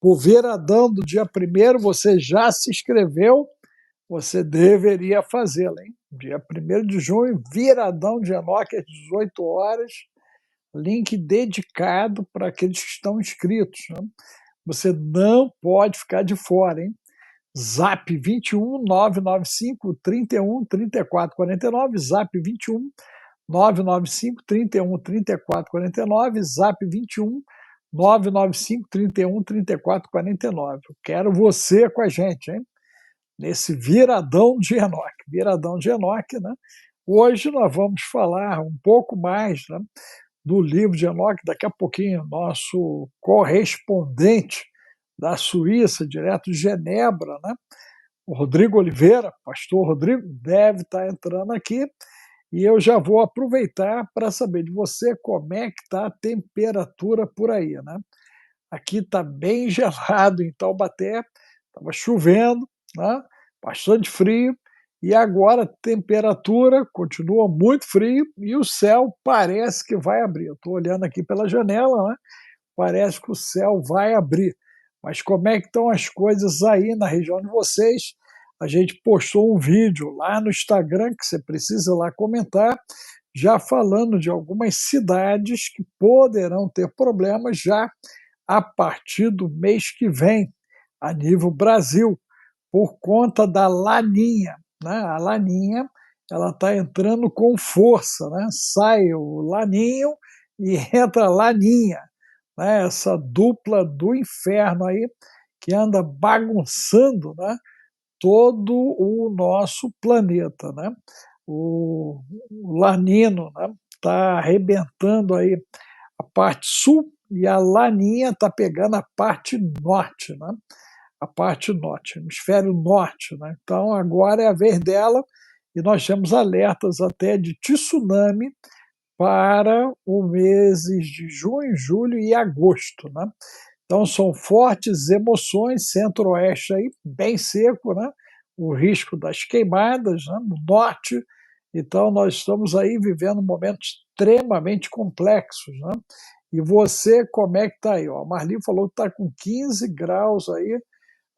Por viradão do dia 1º, você já se inscreveu, você deveria fazê-la, hein? Dia 1º de junho, viradão de Enoque às 18 horas, link dedicado para aqueles que estão inscritos, né? Você não pode ficar de fora, hein? Zap 21 995 31 34 49, Zap 21 995 31 34 49, Zap 21 995 31 34 49. Eu quero você com a gente, hein? Nesse viradão de Enoque. Viradão de Enoque, né? Hoje nós vamos falar um pouco mais, né, do livro de Enoque. Daqui a pouquinho, nosso correspondente da Suíça, direto de Genebra, né, o Rodrigo Oliveira, pastor Rodrigo, deve estar entrando aqui. E eu já vou aproveitar para saber de você como é que está a temperatura por aí, né? Aqui está bem gelado em Taubaté, estava chovendo, né? Bastante frio, e agora a temperatura continua muito frio e o céu parece que vai abrir. Eu estou olhando aqui pela janela, né? Parece que o céu vai abrir. Mas como é que estão as coisas aí na região de vocês? A gente postou um vídeo lá no Instagram, que você precisa lá comentar, já falando de algumas cidades que poderão ter problemas já a partir do mês que vem, a nível Brasil, por conta da Laninha, né? A Laninha, ela está entrando com força, né? Sai o Laninho e entra a Laninha, né? Essa dupla do inferno aí que anda bagunçando, né, todo o nosso planeta, né? O Lanino, né, tá arrebentando aí a parte sul e a Laninha está pegando a parte norte, né? A parte norte, hemisfério norte, né? Então agora é a vez dela e nós temos alertas até de tsunami para os meses de junho, julho e agosto, né? Então são fortes emoções, centro-oeste aí bem seco, né? O risco das queimadas, né, no norte. Então nós estamos aí vivendo momentos extremamente complexos, né? E você, como é que está aí? Ó, a Marli falou que está com 15 graus aí,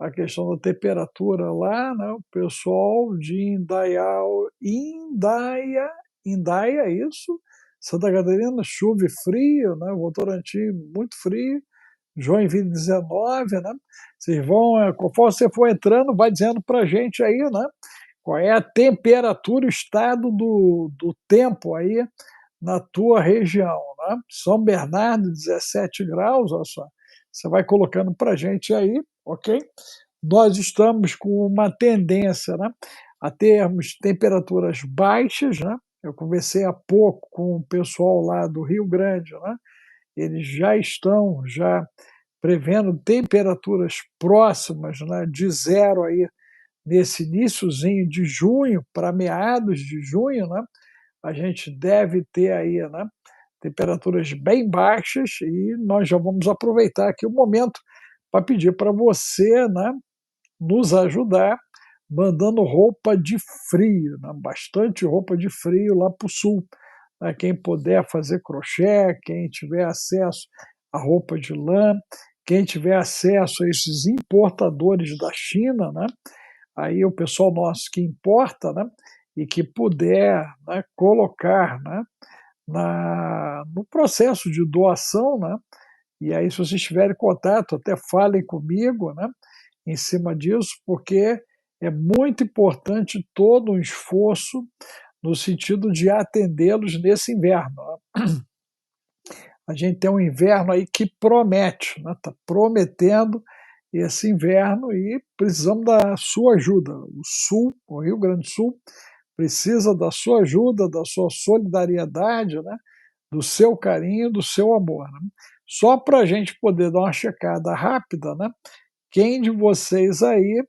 a questão da temperatura lá, né? O pessoal de Indaia, isso, Santa Catarina, chuva e frio, né? Votorantim, muito frio, Joinville 19, né? Vocês vão, conforme você for entrando, vai dizendo para a gente aí, né? Qual é a temperatura, o estado do tempo aí na tua região, né? São Bernardo, 17 graus, olha só. Você vai colocando para a gente aí, ok? Nós estamos com uma tendência, né, a termos temperaturas baixas, né? Eu conversei há pouco com o pessoal lá do Rio Grande, né? Eles já estão prevendo temperaturas próximas, né, de zero aí nesse iníciozinho de junho para meados de junho, né? A gente deve ter aí, né, temperaturas bem baixas e nós já vamos aproveitar aqui o momento para pedir para você, né, nos ajudar mandando roupa de frio, né, bastante roupa de frio lá para o sul. Né, quem puder fazer crochê, quem tiver acesso a roupa de lã, quem tiver acesso a esses importadores da China, né, aí o pessoal nosso que importa, né, e que puder, né, colocar, né, no processo de doação, né, e aí se vocês tiverem contato, até falem comigo, né, em cima disso, porque é muito importante todo um esforço no sentido de atendê-los nesse inverno, né. A gente tem um inverno aí que promete, né, tá prometendo esse inverno e precisamos da sua ajuda. O Sul, o Rio Grande do Sul, precisa da sua ajuda, da sua solidariedade, né, do seu carinho, do seu amor, né. Só para a gente poder dar uma checada rápida, né, quem de vocês aí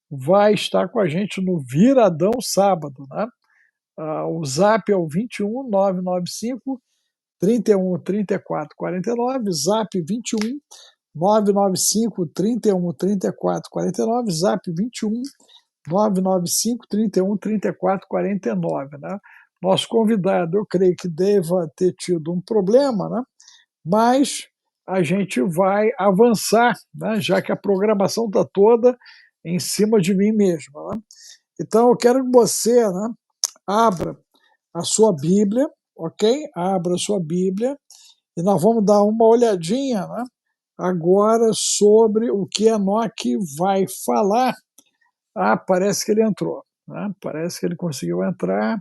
vai estar com a gente no Viradão sábado, né? O Zap é o 21 995 31 34 49, Zap 21 995 31 34 49, Zap 21 995 31 34 49, né? Nosso convidado, eu creio que deva ter tido um problema, né? Mas a gente vai avançar, né? Já que a programação está toda em cima de mim mesmo. Né? Então, eu quero que você, né, abra a sua Bíblia, ok? Abra a sua Bíblia e nós vamos dar uma olhadinha, né, agora sobre o que Enoque vai falar. Ah, parece que ele entrou. Né? Parece que ele conseguiu entrar.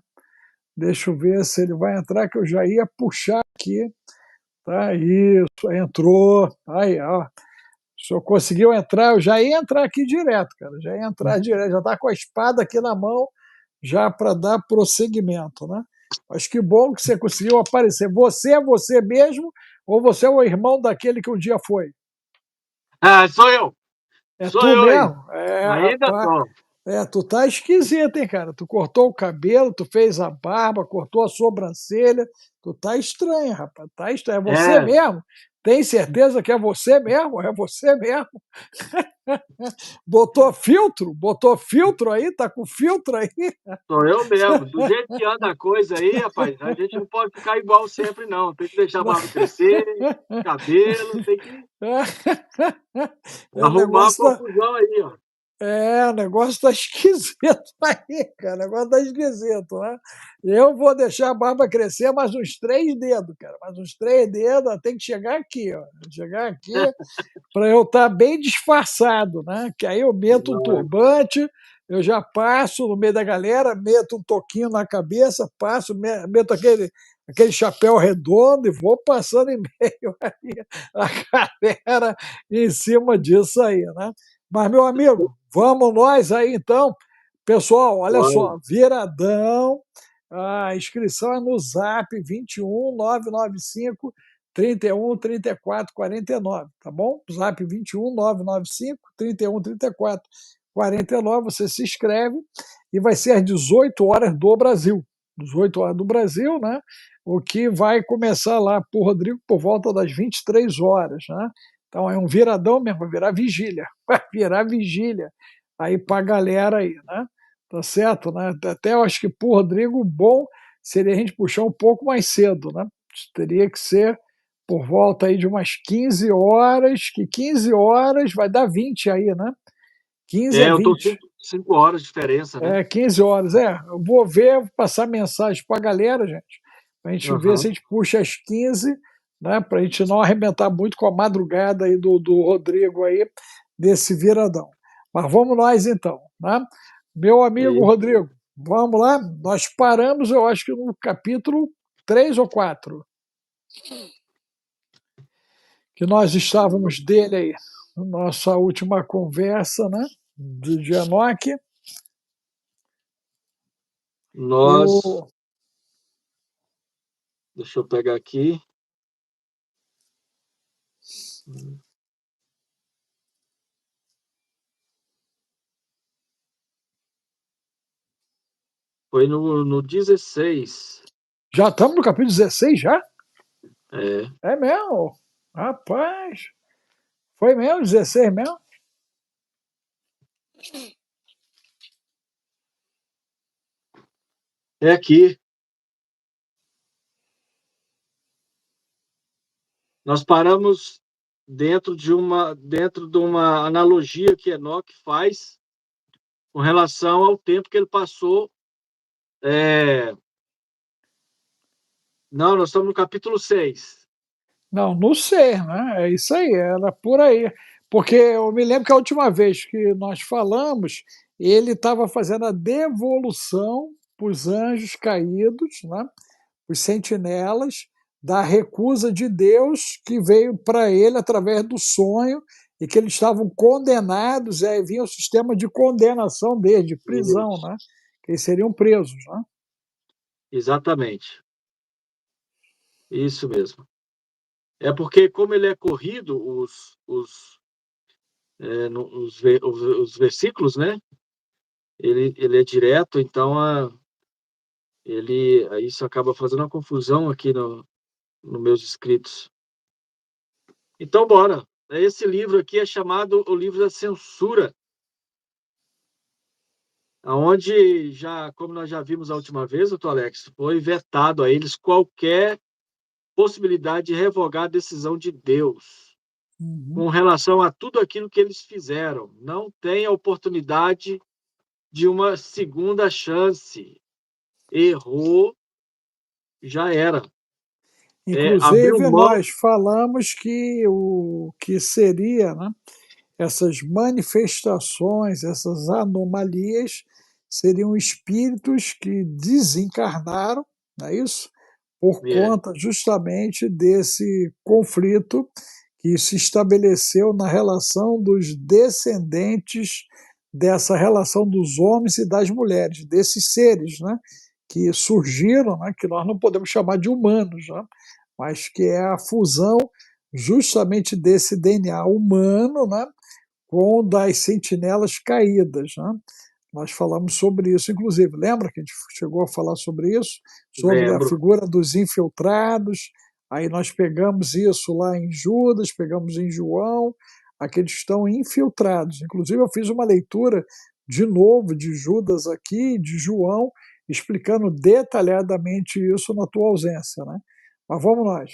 Deixa eu ver se ele vai entrar, que eu já ia puxar aqui. Tá, isso, entrou. Aí, ó. O senhor conseguiu entrar, eu já ia entrar aqui direto, cara. Já ia entrar direto, já está com a espada aqui na mão, já para dar prosseguimento, né? Mas que bom que você conseguiu aparecer. Você é você mesmo ou você é o irmão daquele que um dia foi? Ah, sou eu. É Sou tu eu aí. mesmo? É, Ainda rapaz. tô. Tu tá esquisito, hein, cara? Tu cortou o cabelo, tu fez a barba, cortou a sobrancelha. Tu tá estranho, rapaz. Tá estranho. É você É, mesmo? Tem certeza que é você mesmo? É você mesmo? Botou filtro? Botou filtro aí? Tá com filtro aí? sou eu mesmo. Do jeito que anda a coisa aí, rapaz, a gente não pode ficar igual sempre, não. Tem que deixar a barba crescer, cabelo, tem que O arrumar a negócio tá, confusão aí, ó. o negócio tá esquisito aí, cara. O negócio tá esquisito, né? Eu vou deixar a barba crescer mais uns 3 dedos, cara. Mais uns 3 dedos, tem que chegar aqui, ó. Chegar aqui para eu estar bem disfarçado, né? Que aí eu meto um Nossa. turbante, eu já passo no meio da galera, meto um toquinho na cabeça, passo, meto aquele chapéu redondo e vou passando em meio aí a galera em cima disso aí, né? Mas, meu amigo, vamos nós aí então. Pessoal, olha Olha, só, viradão, a inscrição é no Zap 21 995 31 34 49, tá bom? Zap 21 995 31 34 49, você se inscreve e vai ser às 18 horas do Brasil. 18 horas do Brasil, né? O que vai começar lá por Rodrigo por volta das 23 horas, né? Então é um viradão mesmo, vai virar vigília. Vai virar vigília aí pra galera aí, né? Tá certo, né? Até eu acho que por Rodrigo, bom seria a gente puxar um pouco mais cedo, né? Teria que ser por volta aí de umas 15 horas, que 15 horas vai dar 20 aí, né? 15 a eu tô 20. 5 horas de diferença, né? 15 horas, eu vou ver, vou passar mensagem para a galera, gente, para a gente ver se Aham. a gente puxa às 15, né, para a gente não arrebentar muito com a madrugada aí do Rodrigo aí, desse viradão. Mas vamos nós então, né? Meu amigo E, Rodrigo, vamos lá? Nós paramos, eu acho que no capítulo 3 ou 4, que nós estávamos dele aí, nossa última conversa, né, de Enoque. nós, Eu deixa eu pegar aqui. Foi no 16. já estamos no capítulo 16 já? É, É mesmo? Rapaz, foi mesmo? 16 mesmo? é aqui. Nós paramos dentro de uma analogia que Enoque faz com relação ao tempo que ele passou. Não, nós estamos no capítulo 6. Não, não sei, né? É isso aí, era por aí. Porque eu me lembro que a última vez que nós falamos, ele estava fazendo a devolução para os anjos caídos, né? Os sentinelas, da recusa de Deus que veio para ele através do sonho e que eles estavam condenados, e aí vinha o sistema de condenação deles, de prisão, Isso, né? Que eles seriam presos, né? exatamente. Isso mesmo. É porque, como ele é corrido, os versículos, né? Ele é direto, então isso acaba fazendo uma confusão aqui nos meus escritos. Então, bora. Esse livro aqui é chamado o livro da censura, onde como nós já vimos a última vez, doutor Alex, foi vetado a eles qualquer possibilidade de revogar a decisão de Deus. Uhum. com relação a tudo aquilo que eles fizeram. Não tem a oportunidade de uma segunda chance. Errou, já era. Abriu Inclusive, mão. nós falamos que o que seria, né, essas manifestações, essas anomalias, seriam espíritos que desencarnaram, não é isso? Por É, conta justamente desse conflito que se estabeleceu na relação dos descendentes dessa relação dos homens e das mulheres, desses seres, né, que surgiram, né, que nós não podemos chamar de humanos, né, mas que é a fusão justamente desse DNA humano, né, com o das sentinelas caídas, né? Nós falamos sobre isso, inclusive. Lembra que a gente chegou a falar sobre isso? Sobre a lembro. figura dos infiltrados. Aí nós pegamos isso lá em Judas, pegamos em João, aqueles que estão infiltrados. Inclusive, eu fiz uma leitura de novo de Judas aqui, de João, explicando detalhadamente isso na tua ausência. Né? Mas vamos nós.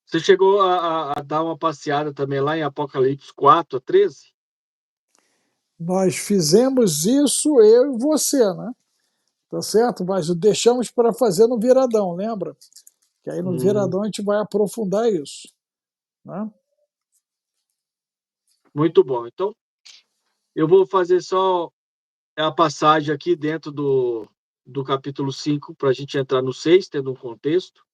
Você chegou a dar uma passeada também lá em Apocalipse 4:13? Nós fizemos isso, eu e você, né? Tá certo? Mas deixamos para fazer no viradão, lembra? Que aí no Hum, viradão a gente vai aprofundar isso. Né? muito bom. Então, eu vou fazer só a passagem aqui dentro do capítulo 5, para a gente entrar no 6, tendo um contexto.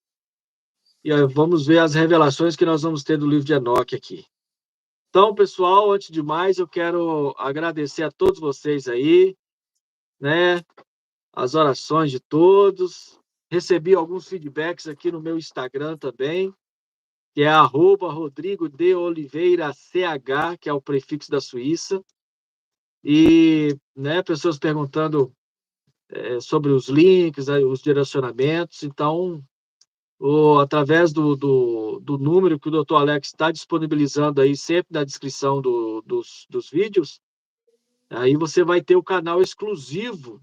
E aí vamos ver as revelações que nós vamos ter do livro de Enoque aqui. Então, pessoal, antes de mais, eu quero agradecer a todos vocês aí, né? As orações de todos. Recebi alguns feedbacks aqui no meu Instagram também, que é @Rodrigo de Oliveira CH, que é o prefixo da Suíça. E, né, pessoas perguntando sobre os links, os direcionamentos. Então, através do número que o Dr. Alex está disponibilizando aí sempre na descrição dos vídeos, aí você vai ter o canal exclusivo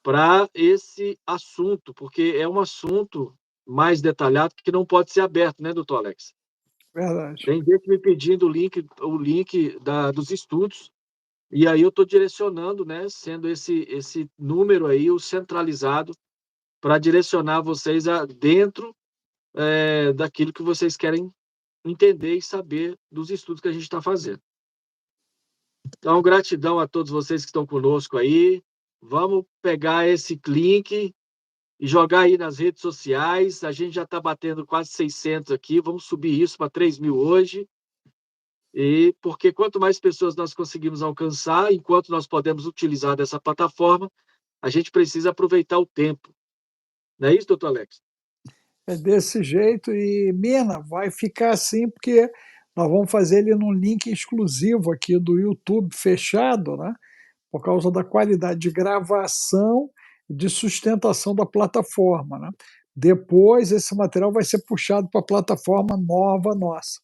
para esse assunto, porque é um assunto mais detalhado que não pode ser aberto, né, doutor Alex? Verdade. Tem gente me pedindo o link dos estudos, e aí eu estou direcionando, né, sendo esse número aí o centralizado para direcionar vocês dentro daquilo que vocês querem entender e saber dos estudos que a gente está fazendo. Então, gratidão a todos vocês que estão conosco aí. Vamos pegar esse link e jogar aí nas redes sociais. A gente já está batendo quase 600 aqui. Vamos subir isso para 3.000 hoje. E porque quanto mais pessoas nós conseguimos alcançar, enquanto nós podemos utilizar dessa plataforma, a gente precisa aproveitar o tempo. Não é isso, doutor Alex? É desse jeito e, Mina, vai ficar assim porque nós vamos fazer ele num link exclusivo aqui do YouTube fechado, né? Por causa da qualidade de gravação e de sustentação da plataforma, né? Depois esse material vai ser puxado para a plataforma nova nossa.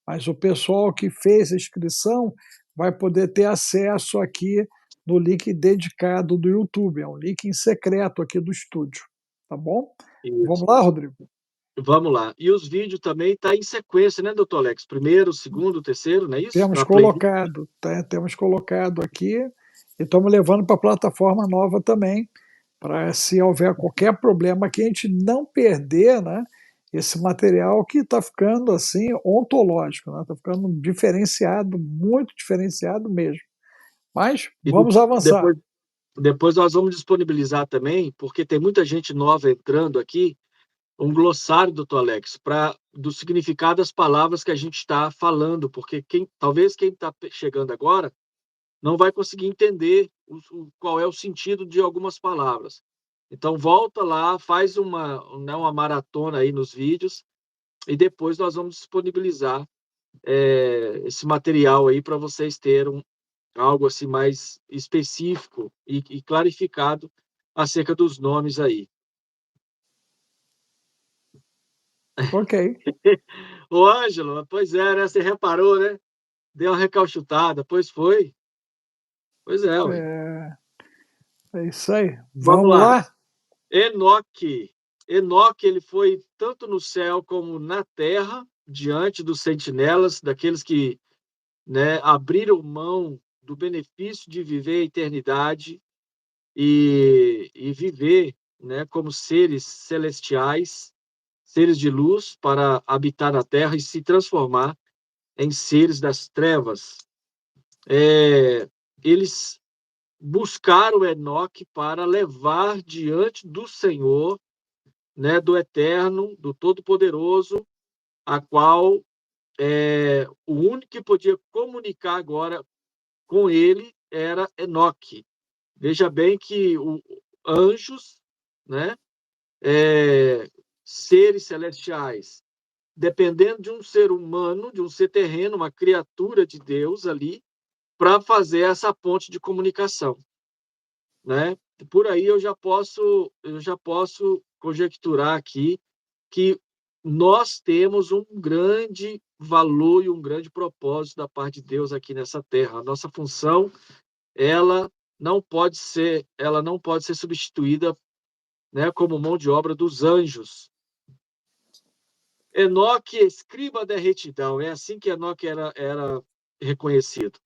Mas o pessoal que fez a inscrição vai poder ter acesso aqui no link dedicado do YouTube, é um link em secreto aqui do estúdio, tá bom? Isso. Vamos lá, Rodrigo? Vamos lá. E os vídeos também tá em sequência, né, doutor Alex? Primeiro, segundo, terceiro, não é isso? Temos Na playlist. colocado, tá? Temos colocado aqui e estamos levando para a plataforma nova também, para se houver qualquer problema que a gente não perder, né, esse material que está ficando assim ontológico, né? Está ficando diferenciado, muito diferenciado mesmo. Mas E vamos avançar. depois nós vamos disponibilizar também, porque tem muita gente nova entrando aqui, um glossário, doutor Alex, do significado das palavras que a gente está falando, porque talvez quem está chegando agora não vai conseguir entender qual é o sentido de algumas palavras. Então, volta lá, faz uma maratona aí nos vídeos, e depois nós vamos disponibilizar esse material aí para vocês terem algo assim mais específico e clarificado acerca dos nomes aí. Ok. Ô, Ângelo, pois é, né? Você reparou, né? Deu uma recalchutada, pois foi. Pois é, ué. É, é isso aí. Vamos Vamos lá. lá? Enoque. Enoque, ele foi tanto no céu como na terra, diante dos sentinelas, daqueles que, né, abriram mão do benefício de viver a eternidade e viver, né, como seres celestiais, seres de luz, para habitar na terra e se transformar em seres das trevas. Eles buscaram Enoque para levar diante do Senhor, né, do Eterno, do Todo-Poderoso, a qual o único que podia comunicar agora com ele era Enoque. Veja bem que anjos, né, seres celestiais, dependendo de um ser humano, de um ser terreno, uma criatura de Deus ali, para fazer essa ponte de comunicação, né? Por aí eu já posso conjecturar aqui que nós temos um grande valor e um grande propósito da parte de Deus aqui nessa terra. A nossa função, ela ela não pode ser substituída, né, como mão de obra dos anjos. Enoque, escriba da retidão, é assim que Enoque era reconhecido.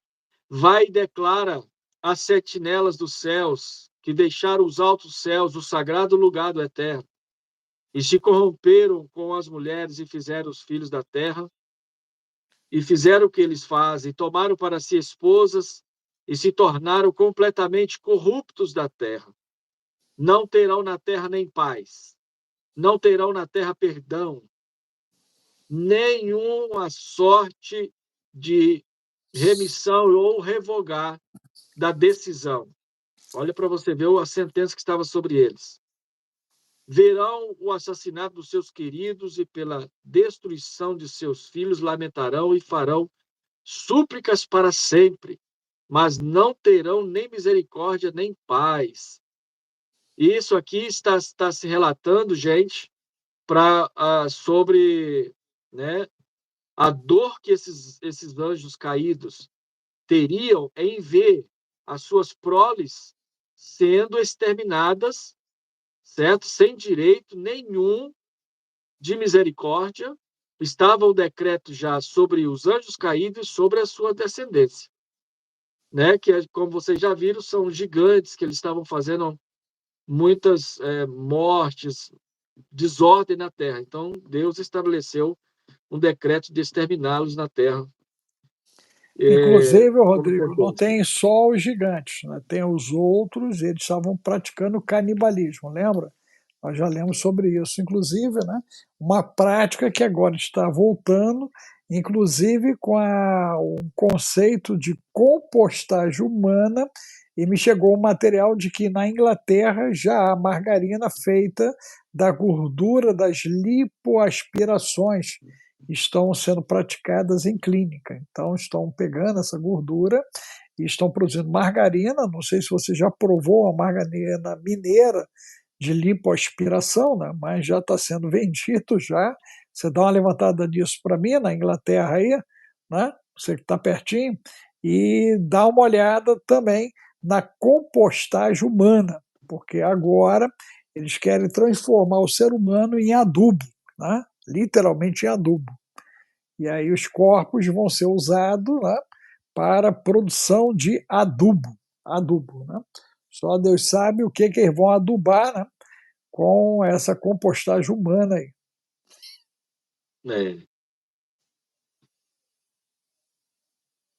Vai e declara às sentinelas dos céus, que deixaram os altos céus, o sagrado lugar do Eterno, e se corromperam com as mulheres e fizeram os filhos da terra, e fizeram o que eles fazem, tomaram para si esposas e se tornaram completamente corruptos da terra. Não terão na terra nem paz, não terão na terra perdão, nenhuma sorte de remissão ou revogar da decisão. Olha para você ver a sentença que estava sobre eles. Verão o assassinato dos seus queridos e pela destruição de seus filhos lamentarão e farão súplicas para sempre, mas não terão nem misericórdia nem paz. E isso aqui está se relatando, gente, sobre, né, a dor que esses anjos caídos teriam em ver as suas proles sendo exterminadas, certo? Sem direito nenhum de misericórdia. Estava o decreto já sobre os anjos caídos e sobre a sua descendência, né? Que, como vocês já viram, são gigantes que eles estavam fazendo muitas mortes, desordem na terra. Então, Deus estabeleceu um decreto de exterminá-los na terra. Inclusive, Como Rodrigo, não sentença. tem só os gigantes, né? Tem os outros, eles estavam praticando canibalismo, lembra? Nós já lemos sobre isso, inclusive, né? Uma prática que agora está voltando, inclusive com o conceito de compostagem humana, e me chegou o material de que na Inglaterra já há margarina feita da gordura das lipoaspirações estão sendo praticadas em clínica. Então, estão pegando essa gordura e estão produzindo margarina. Não sei se você já provou a margarina mineira de lipoaspiração, né? Mas já está sendo vendido já. Você dá uma levantada nisso para mim, na Inglaterra aí, né? Você que está pertinho, e dá uma olhada também na compostagem humana, porque agora eles querem transformar o ser humano em adubo, né? Literalmente em adubo. E aí os corpos vão ser usados, né, para produção de adubo. Adubo, né? Só Deus sabe o que eles vão adubar, né, com essa compostagem humana aí. É.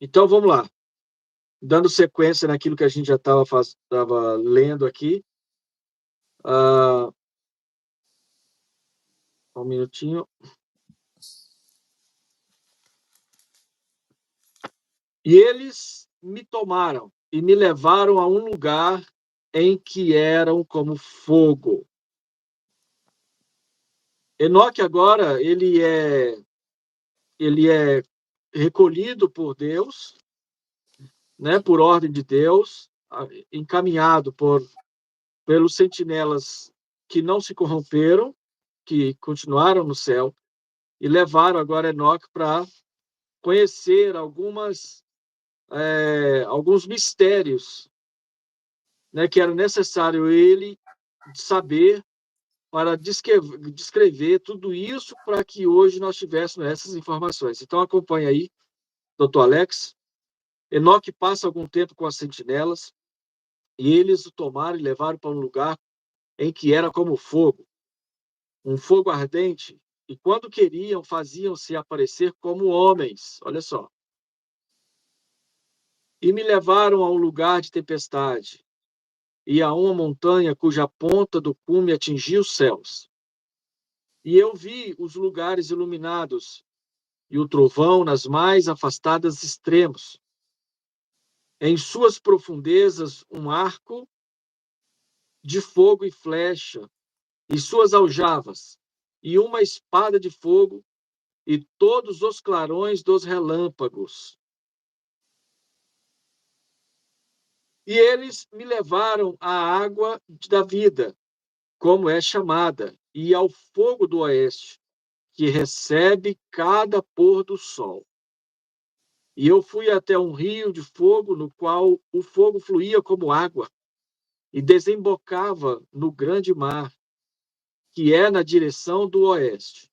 Então, vamos lá. Dando sequência naquilo que a gente já estava lendo aqui. Um minutinho. E eles me tomaram e me levaram a um lugar em que eram como fogo. Enoque agora, ele é recolhido por Deus, né, por ordem de Deus, encaminhado pelos sentinelas que não se corromperam, que continuaram no céu, e levaram agora Enoque para conhecer alguns mistérios, né, que era necessário ele saber para descrever tudo isso para que hoje nós tivéssemos essas informações. Então, acompanhe aí, doutor Alex. Enoque passa algum tempo com as sentinelas, e eles o tomaram e levaram para um lugar em que era como fogo, um fogo ardente, e quando queriam, faziam-se aparecer como homens. Olha só. E me levaram a um lugar de tempestade, e a uma montanha cuja ponta do cume atingia os céus. E eu vi os lugares iluminados, e o trovão nas mais afastadas extremos. Em suas profundezas, um arco de fogo e flecha, e suas aljavas, e uma espada de fogo, e todos os clarões dos relâmpagos. E eles me levaram à água da vida, como é chamada, e ao fogo do oeste, que recebe cada pôr do sol. E eu fui até um rio de fogo, no qual o fogo fluía como água, e desembocava no grande mar, que é na direção do oeste.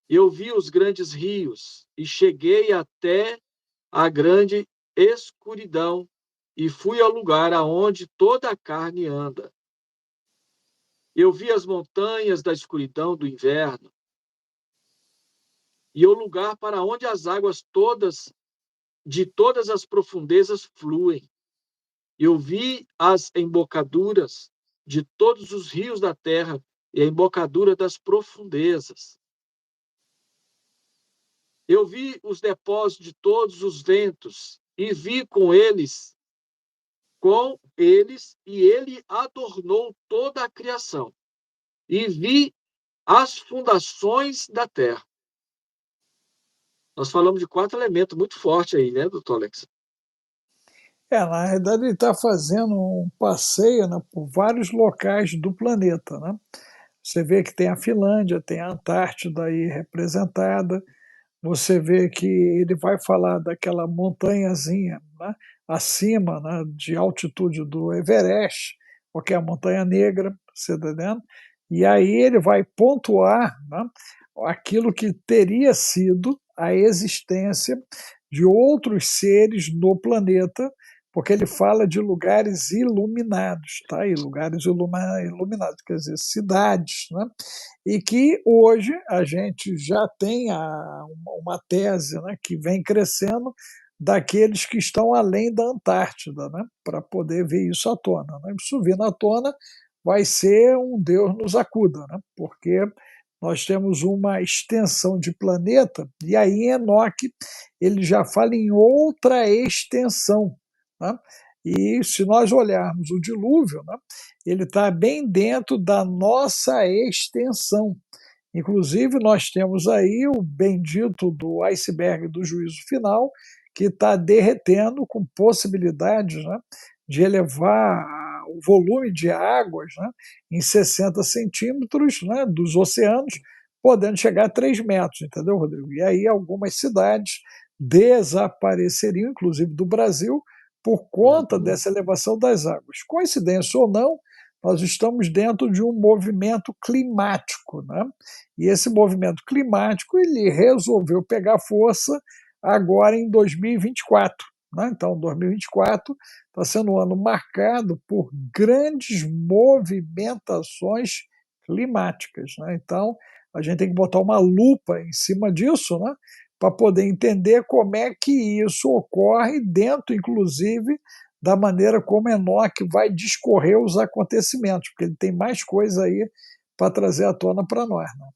Eu vi os grandes rios, e cheguei até a grande escuridão, e fui ao lugar aonde toda a carne anda. Eu vi as montanhas da escuridão do inverno, e o lugar para onde as águas todas, de todas as profundezas fluem. Eu vi as embocaduras de todos os rios da terra e a embocadura das profundezas. Eu vi os depósitos de todos os ventos e vi e ele adornou toda a criação. E vi as fundações da terra. Nós falamos de 4 elementos muito fortes aí, né, doutor Alex? Na realidade ele está fazendo um passeio, né, por vários locais do planeta, né? Você vê que tem a Finlândia, tem a Antártida aí representada, você vê que ele vai falar daquela montanhazinha, né, acima, né, de altitude do Everest, porque é a Montanha Negra, você está entendendo? E aí ele vai pontuar, né, aquilo que teria sido a existência de outros seres no planeta, porque ele fala de lugares iluminados, tá? E lugares iluminados, quer dizer, cidades, né? E que hoje a gente já tem uma tese, né, que vem crescendo daqueles que estão além da Antártida, né, para poder ver isso à tona. Né? Isso vindo à tona vai ser um Deus nos acuda, né, porque nós temos uma extensão de planeta, e aí Enoque ele já fala em outra extensão. Né? E se nós olharmos o dilúvio, né, ele está bem dentro da nossa extensão. Inclusive, nós temos aí o bendito do iceberg do juízo final, que está derretendo com possibilidades, né, de elevar o volume de águas, né, em 60 centímetros, né, dos oceanos, podendo chegar a 3 metros, entendeu, Rodrigo? E aí algumas cidades desapareceriam, inclusive do Brasil, por conta dessa elevação das águas. Coincidência ou não, nós estamos dentro de um movimento climático, né? E esse movimento climático ele resolveu pegar força agora em 2024. Né? Então, 2024 está sendo um ano marcado por grandes movimentações climáticas. Né? Então, a gente tem que botar uma lupa em cima disso, né? Para poder entender como é que isso ocorre dentro, inclusive, da maneira como Enoque vai discorrer os acontecimentos, porque ele tem mais coisa aí para trazer à tona para nós. Né?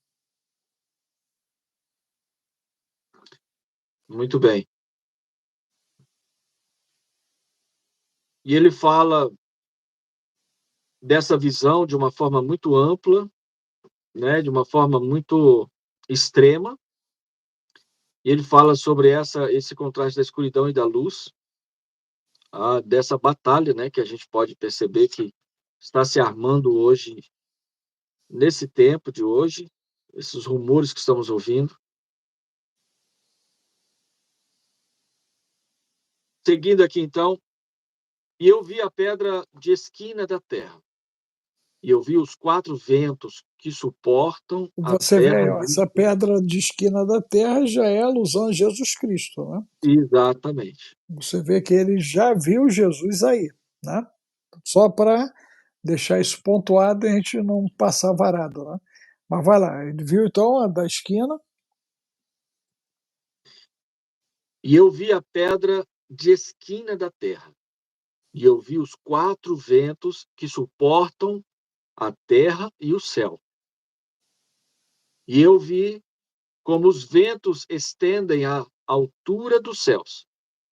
Muito bem. E ele fala dessa visão de uma forma muito ampla, né, de uma forma muito extrema. E ele fala sobre esse contraste da escuridão e da luz, dessa batalha, né, que a gente pode perceber que está se armando hoje, nesse tempo de hoje, esses rumores que estamos ouvindo. Seguindo aqui, então, e eu vi a pedra de esquina da terra. E eu vi os 4 ventos que suportam a Você terra vê, ó, e o essa céu. pedra de esquina da terra já é alusão a Jesus Cristo, né? Exatamente. Você vê que ele já viu Jesus aí, né? Só para deixar isso pontuado e a gente não passar varado, né? Mas vai lá, ele viu então a da esquina. E eu vi a pedra de esquina da terra. E eu vi os 4 ventos que suportam a terra e o céu. E eu vi como os ventos estendem a altura dos céus,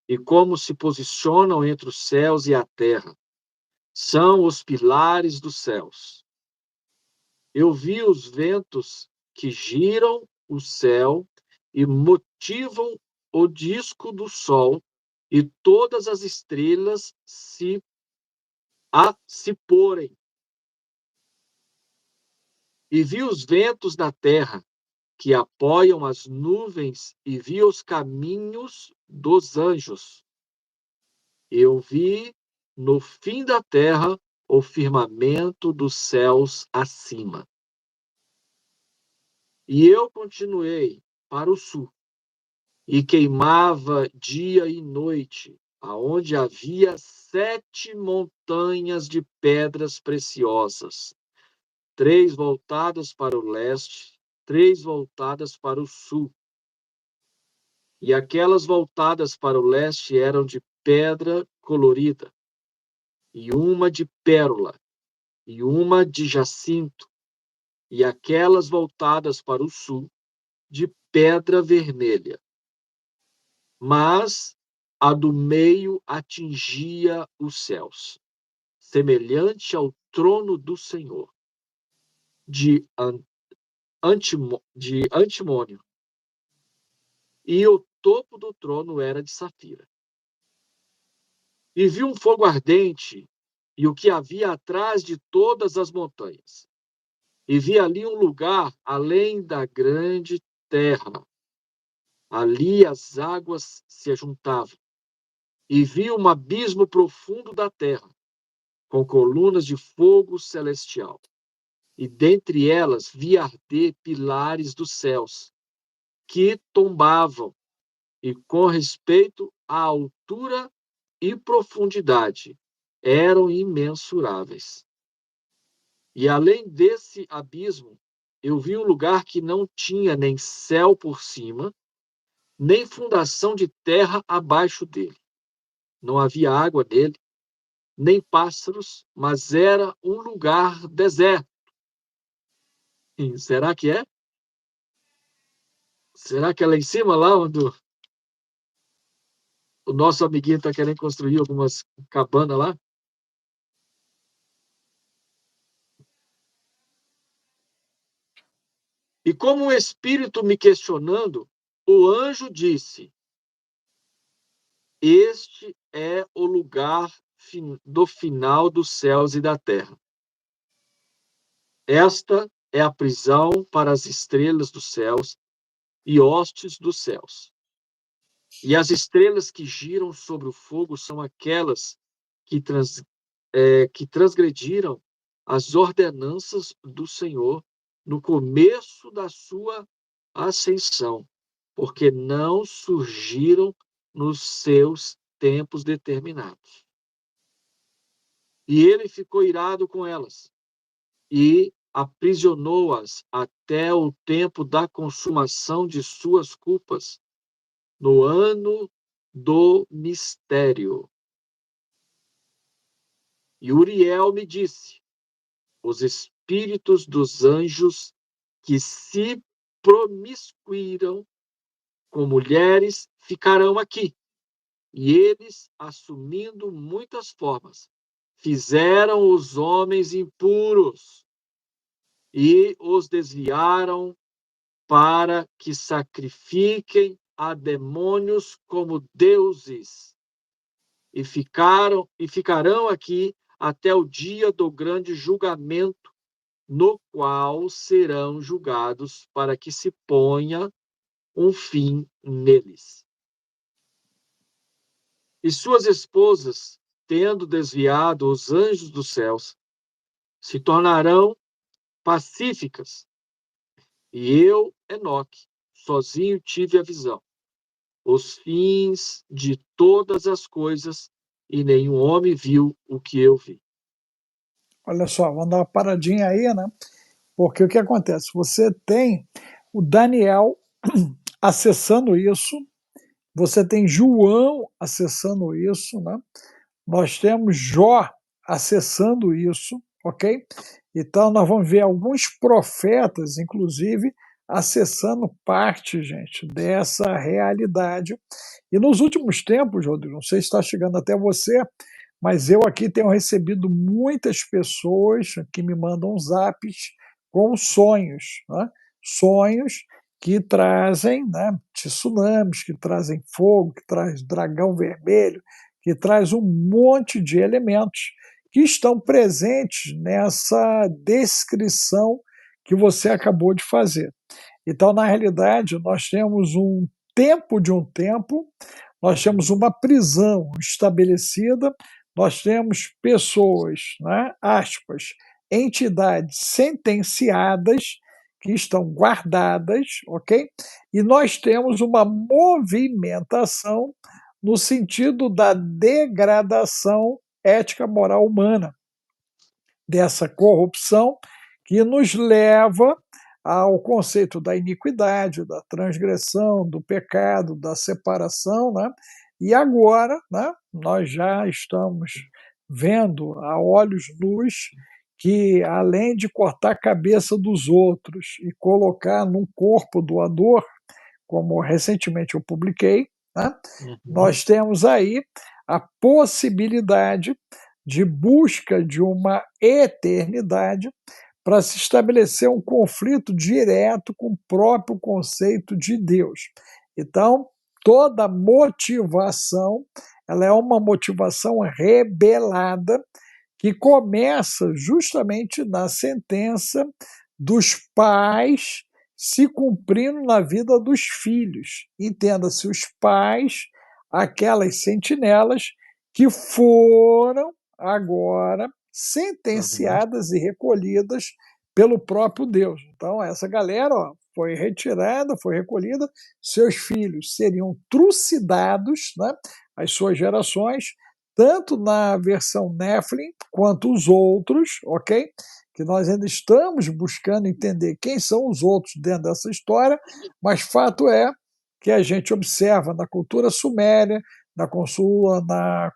e como se posicionam entre os céus e a terra. São os pilares dos céus. Eu vi os ventos que giram o céu e motivam o disco do sol, e todas as estrelas se porem. E vi os ventos da terra que apoiam as nuvens, e vi os caminhos dos anjos. Eu vi no fim da terra o firmamento dos céus acima. E eu continuei para o sul, e queimava dia e noite, aonde havia 7 montanhas de pedras preciosas, 3 voltadas para o leste, 3 voltadas para o sul. E aquelas voltadas para o leste eram de pedra colorida, e uma de pérola, e uma de jacinto, e aquelas voltadas para o sul, de pedra vermelha. Mas a do meio atingia os céus, semelhante ao trono do Senhor, de antimônio, e o topo do trono era de safira. E vi um fogo ardente, e o que havia atrás de todas as montanhas. E vi ali um lugar além da grande terra. Ali as águas se juntavam. E vi um abismo profundo da terra, com colunas de fogo celestial. E dentre elas vi arder pilares dos céus, que tombavam, e com respeito à altura e profundidade, eram imensuráveis. E além desse abismo, eu vi um lugar que não tinha nem céu por cima, nem fundação de terra abaixo dele. Não havia água nele, nem pássaros, mas era um lugar deserto. E será que é? Será que é lá em cima, lá onde o nosso amiguinho está querendo construir algumas cabanas lá? E como um espírito me questionando, o anjo disse: Este é o lugar do final dos céus e da terra. Esta é a prisão para as estrelas dos céus e hostes dos céus. E as estrelas que giram sobre o fogo são aquelas que transgrediram as ordenanças do Senhor no começo da sua ascensão, porque não surgiram nos seus tempos determinados. E ele ficou irado com elas e aprisionou-as até o tempo da consumação de suas culpas, no ano do mistério. E Uriel me disse: os espíritos dos anjos que se promiscuíram com mulheres ficarão aqui. E eles, assumindo muitas formas, fizeram os homens impuros e os desviaram para que sacrifiquem a demônios como deuses, e ficarão aqui até o dia do grande julgamento, no qual serão julgados, para que se ponha um fim neles. E suas esposas, tendo desviado os anjos dos céus, se tornarão pacíficas. E eu, Enoque, sozinho tive a visão, os fins de todas as coisas, e nenhum homem viu o que eu vi. Olha só, vamos dar uma paradinha aí, né? Porque o que acontece? Você tem o Daniel acessando isso, você tem João acessando isso, né? Nós temos Jó acessando isso, ok? Então nós vamos ver alguns profetas, inclusive, acessando parte, gente, dessa realidade. E nos últimos tempos, Rodrigo, não sei se está chegando até você, mas eu aqui tenho recebido muitas pessoas que me mandam zaps com sonhos, né? Sonhos que trazem, né, tsunamis, que trazem fogo, que traz dragão vermelho, que traz um monte de elementos que estão presentes nessa descrição que você acabou de fazer. Então, na realidade, nós temos um tempo de um tempo, nós temos uma prisão estabelecida, nós temos pessoas, né, aspas, entidades sentenciadas que estão guardadas, ok? E nós temos uma movimentação no sentido da degradação ética moral humana, dessa corrupção que nos leva ao conceito da iniquidade, da transgressão, do pecado, da separação, né? E agora, né, nós já estamos vendo a olhos nus que, além de cortar a cabeça dos outros e colocar num corpo doador, como recentemente eu publiquei, né, nós temos aí a possibilidade de busca de uma eternidade para se estabelecer um conflito direto com o próprio conceito de Deus. Então, toda motivação, ela é uma motivação rebelada que começa justamente na sentença dos pais se cumprindo na vida dos filhos. Entenda-se, os pais, aquelas sentinelas que foram agora sentenciadas e recolhidas pelo próprio Deus. Então, essa galera, ó, foi retirada, foi recolhida, seus filhos seriam trucidados, né, as suas gerações, tanto na versão Nephilim quanto os outros, ok? Que nós ainda estamos buscando entender quem são os outros dentro dessa história, mas fato é que a gente observa na cultura suméria, na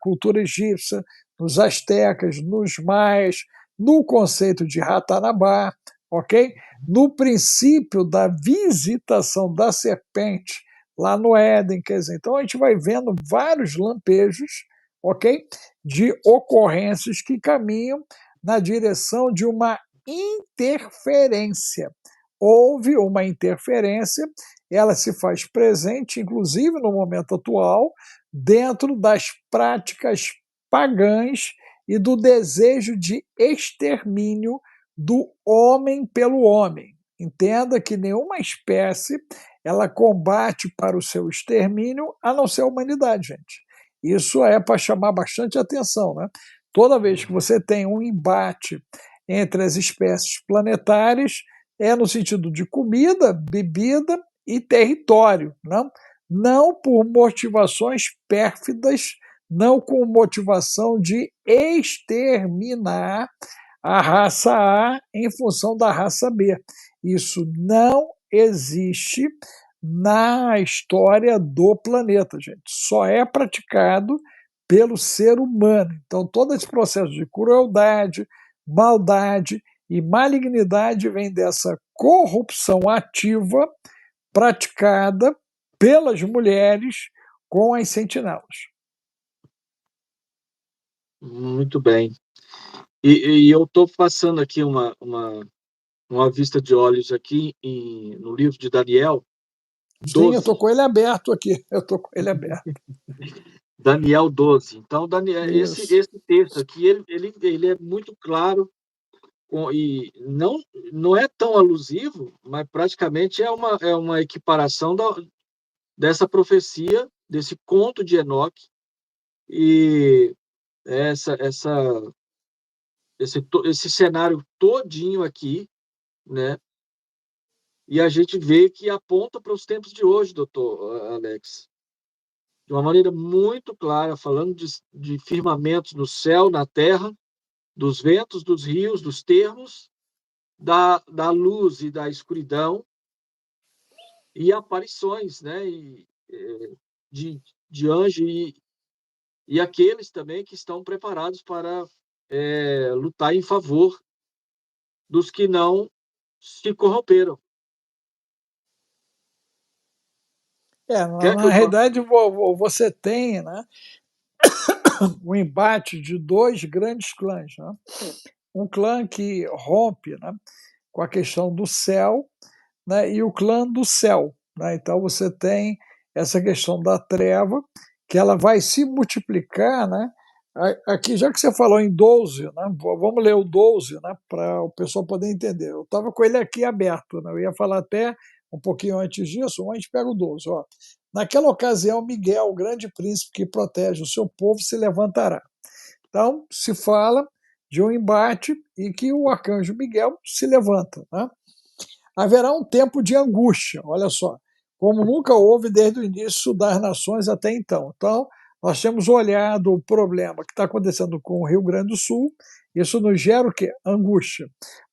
cultura egípcia, nos astecas, nos maias, no conceito de Ratanabá, ok? No princípio da visitação da serpente lá no Éden, quer dizer, então a gente vai vendo vários lampejos, ok? De ocorrências que caminham na direção de uma interferência. Houve uma interferência, ela se faz presente, inclusive no momento atual, dentro das práticas pagãs e do desejo de extermínio do homem pelo homem. Entenda que nenhuma espécie ela combate para o seu extermínio, a não ser a humanidade, gente. Isso é para chamar bastante atenção, né? Toda vez que você tem um embate entre as espécies planetárias, é no sentido de comida, bebida e território, não por motivações pérfidas, não com motivação de exterminar a raça A em função da raça B. Isso não existe na história do planeta, gente. Só é praticado pelo ser humano. Então, todo esse processo de crueldade, maldade e malignidade vem dessa corrupção ativa praticada pelas mulheres com as sentinelas. Muito bem. E eu estou passando aqui uma vista de olhos aqui no livro de Daniel 12. Sim, eu estou com ele aberto aqui. Eu estou com ele aberto. Daniel 12. Então, Daniel, esse texto aqui, ele é muito claro e não é tão alusivo, mas praticamente é uma equiparação dessa profecia, desse conto de Enoque, e essa esse cenário todinho aqui, né? E a gente vê que aponta para os tempos de hoje, doutor Alex, de uma maneira muito clara, falando de firmamentos no céu, na terra, dos ventos, dos rios, dos termos, da luz e da escuridão, e aparições, né? De anjo e aqueles também que estão preparados para lutar em favor dos que não se corromperam. Quer que Na eu fale? realidade, você tem, né, o embate de dois grandes clãs. Né? Um clã que rompe, né, com a questão do céu, né, e o clã do céu. Né? Então você tem essa questão da treva, que ela vai se multiplicar. Né? Aqui, já que você falou em 12, né, vamos ler o 12, né, para o pessoal poder entender. Eu estava com ele aqui aberto, né, eu ia falar até um pouquinho antes disso, mas a gente pega o 12. Ó. Naquela ocasião, Miguel, o grande príncipe que protege o seu povo, se levantará. Então, se fala de um embate e que o arcanjo Miguel se levanta. Né? Haverá um tempo de angústia, olha só, como nunca houve desde o início das nações até então. Então, nós temos olhado o problema que está acontecendo com o Rio Grande do Sul, isso nos gera o quê? Angústia.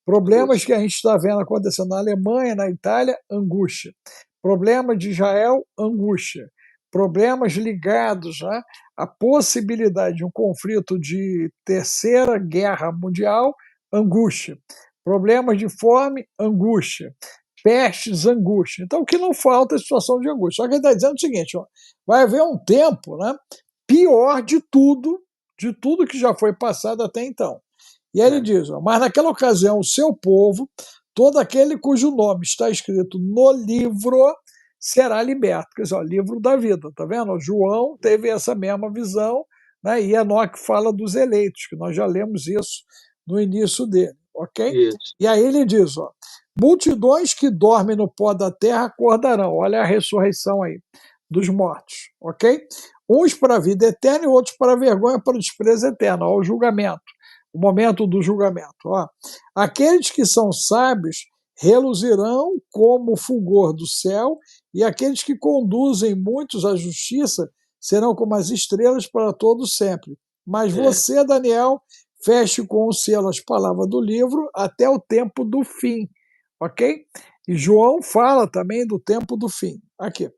Problemas que a gente está vendo acontecendo na Alemanha, na Itália, angústia. Problema de Israel, angústia. Problemas ligados, né, à possibilidade de um conflito de terceira guerra mundial, angústia. Problemas de fome, angústia. Pestes, angústia. Então, o que não falta é situação de angústia. Só que ele está dizendo o seguinte: ó, vai haver um tempo, né, pior de tudo que já foi passado até então. E aí ele diz: ó, mas naquela ocasião, o seu povo, todo aquele cujo nome está escrito no livro, será liberto. Quer dizer, ó, livro da vida, tá vendo? João teve essa mesma visão, né? E Enoque fala dos eleitos, que nós já lemos isso no início dele, ok? Isso. E aí ele diz: ó, multidões que dormem no pó da terra acordarão. Olha a ressurreição aí dos mortos, ok? Uns para a vida eterna e outros para a vergonha, para o desprezo eterno, ó, o julgamento, o momento do julgamento. Ó. Aqueles que são sábios reluzirão como o fulgor do céu, e aqueles que conduzem muitos à justiça serão como as estrelas para todo sempre. Mas você, Daniel, feche com o selo as palavras do livro até o tempo do fim, ok? E João fala também do tempo do fim. Aqui.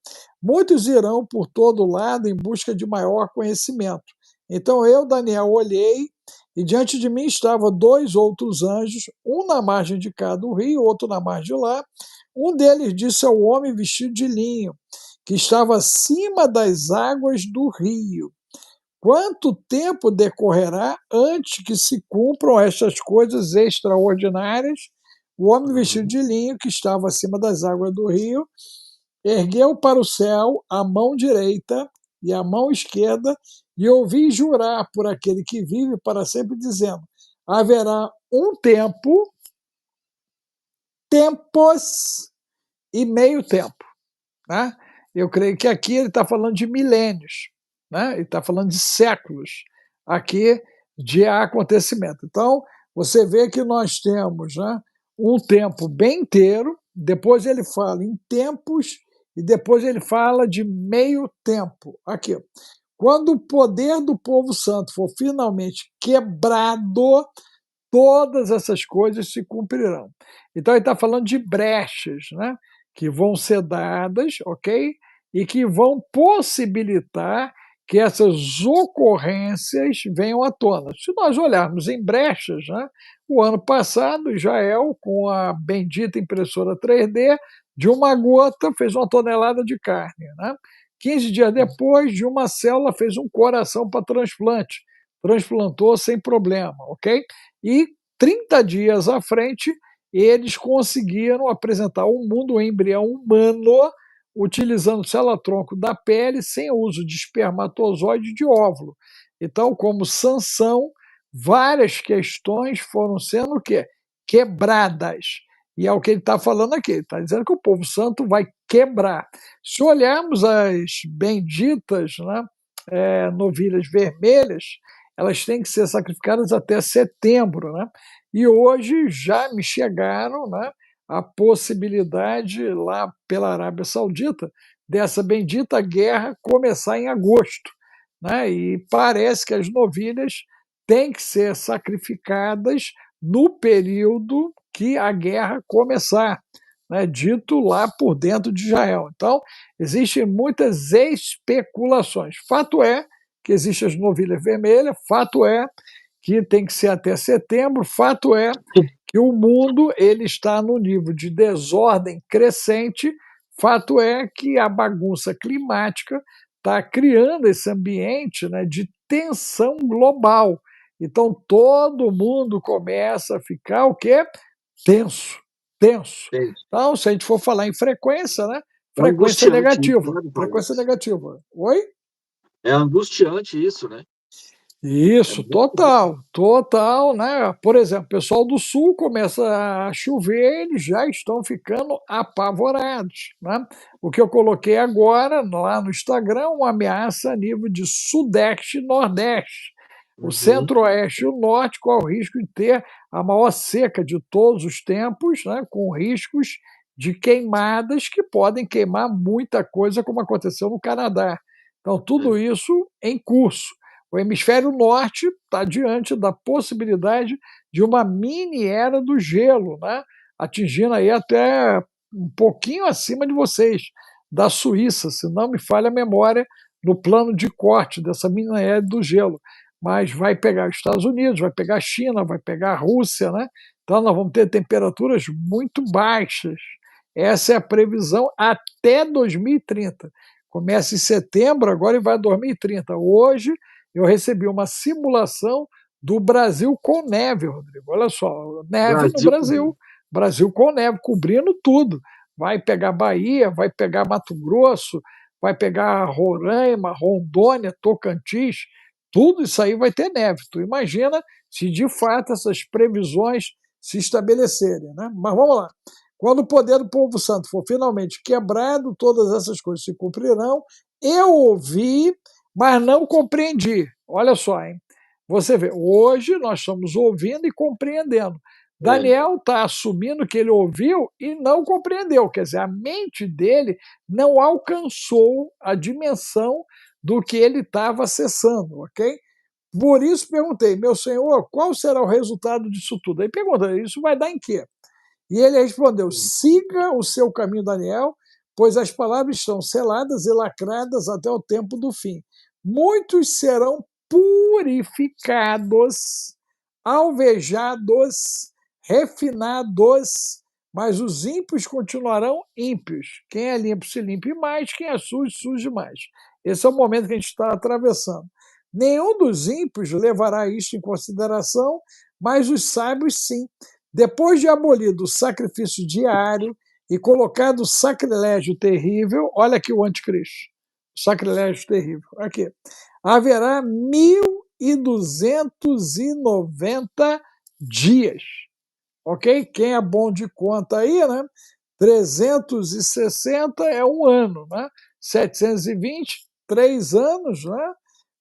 Muitos irão por todo lado em busca de maior conhecimento. Então eu, Daniel, olhei e diante de mim estavam dois outros anjos, um na margem de cá do rio, outro na margem de lá. Um deles disse ao homem vestido de linho, que estava acima das águas do rio: quanto tempo decorrerá antes que se cumpram estas coisas extraordinárias? O homem vestido de linho, que estava acima das águas do rio, ergueu para o céu a mão direita e a mão esquerda, e ouvi jurar por aquele que vive para sempre, dizendo: haverá um tempo, tempos e meio tempo. Né? Eu creio que aqui ele está falando de milênios, né? Ele está falando de séculos aqui de acontecimento. Então, você vê que nós temos, né, um tempo bem inteiro, depois ele fala em tempos e depois ele fala de meio tempo. Aqui. Quando o poder do povo santo for finalmente quebrado, todas essas coisas se cumprirão. Então ele está falando de brechas, né, que vão ser dadas, ok? E que vão possibilitar que essas ocorrências venham à tona. Se nós olharmos em brechas, né, o ano passado, Israel, com a bendita impressora 3D, de uma gota fez 1 tonelada de carne. Né? 15 dias depois, de uma célula fez um coração para transplante. Transplantou sem problema, ok? E 30 dias à frente, eles conseguiram apresentar ao mundo um embrião humano utilizando célula-tronco da pele sem uso de espermatozoide de óvulo. Então, como sanção, várias questões foram sendo o quê? Quebradas. E é o que ele está falando aqui. Ele está dizendo que o povo santo vai quebrar. Se olharmos as benditas, né, novilhas vermelhas, elas têm que ser sacrificadas até setembro, né? E hoje já me chegaram, né, a possibilidade lá pela Arábia Saudita dessa bendita guerra começar em agosto, né? E parece que as novilhas têm que ser sacrificadas no período que a guerra começar, né, dito lá por dentro de Israel. Então, existem muitas especulações. Fato é que existem as novilhas vermelhas, fato é que tem que ser até setembro, fato é que o mundo ele está no nível de desordem crescente, fato é que a bagunça climática está criando esse ambiente, né, de tensão global. Então todo mundo começa a ficar o quê? Tenso, tenso. Então, se a gente for falar em frequência, né? É Frequência angustiante isso, negativa. né, Frequência Alex? negativa. Oi? É angustiante isso, né? É Isso, muito... total, total, né? Por exemplo, o pessoal do sul começa a chover, eles já estão ficando apavorados, né? O que eu coloquei agora lá no Instagram, uma ameaça a nível de sudeste e nordeste. O Uhum. centro-oeste e o norte correm o risco de ter a maior seca de todos os tempos, né? Com riscos de queimadas que podem queimar muita coisa, como aconteceu no Canadá. Então, tudo É. isso em curso. O hemisfério norte está diante da possibilidade de uma mini era do gelo, né? Atingindo aí até um pouquinho acima de vocês, da Suíça, se não me falha a memória, no plano de corte dessa mini era do gelo. Mas vai pegar os Estados Unidos, vai pegar a China, vai pegar a Rússia, né? Então nós vamos ter temperaturas muito baixas. Essa é a previsão até 2030. Começa em setembro agora e vai a 2030. Hoje eu recebi uma simulação do Brasil com neve, Rodrigo. Olha só, neve no Brasil Brasil, Brasil com neve, cobrindo tudo. Vai pegar Bahia, vai pegar Mato Grosso, vai pegar Roraima, Rondônia, Tocantins, tudo isso aí vai ter neve. Tu imagina se de fato essas previsões se estabelecerem, né? Mas vamos lá. Quando o poder do povo santo for finalmente quebrado, todas essas coisas se cumprirão. Eu ouvi, mas não compreendi. Olha só, hein? Você vê, hoje nós estamos ouvindo e compreendendo. é. Daniel está assumindo que ele ouviu e não compreendeu, quer dizer, a mente dele não alcançou a dimensão do que ele estava acessando, ok? Por isso perguntei, meu senhor, qual será o resultado disso tudo? Aí pergunta, isso vai dar em quê? E ele respondeu: siga o seu caminho, Daniel, pois as palavras estão seladas e lacradas até o tempo do fim. Muitos serão purificados, alvejados, refinados, mas os ímpios continuarão ímpios. Quem é limpo se limpe mais, quem é sujo, suje mais. Esse é o momento que a gente está atravessando. Nenhum dos ímpios levará isto em consideração, mas os sábios sim. Depois de abolido o sacrifício diário e colocado o sacrilégio terrível, olha aqui o anticristo, o sacrilégio terrível, aqui, haverá 1.290 dias, ok? Quem é bom de conta aí, né? 360 é um ano, né? 720, 3 anos, né?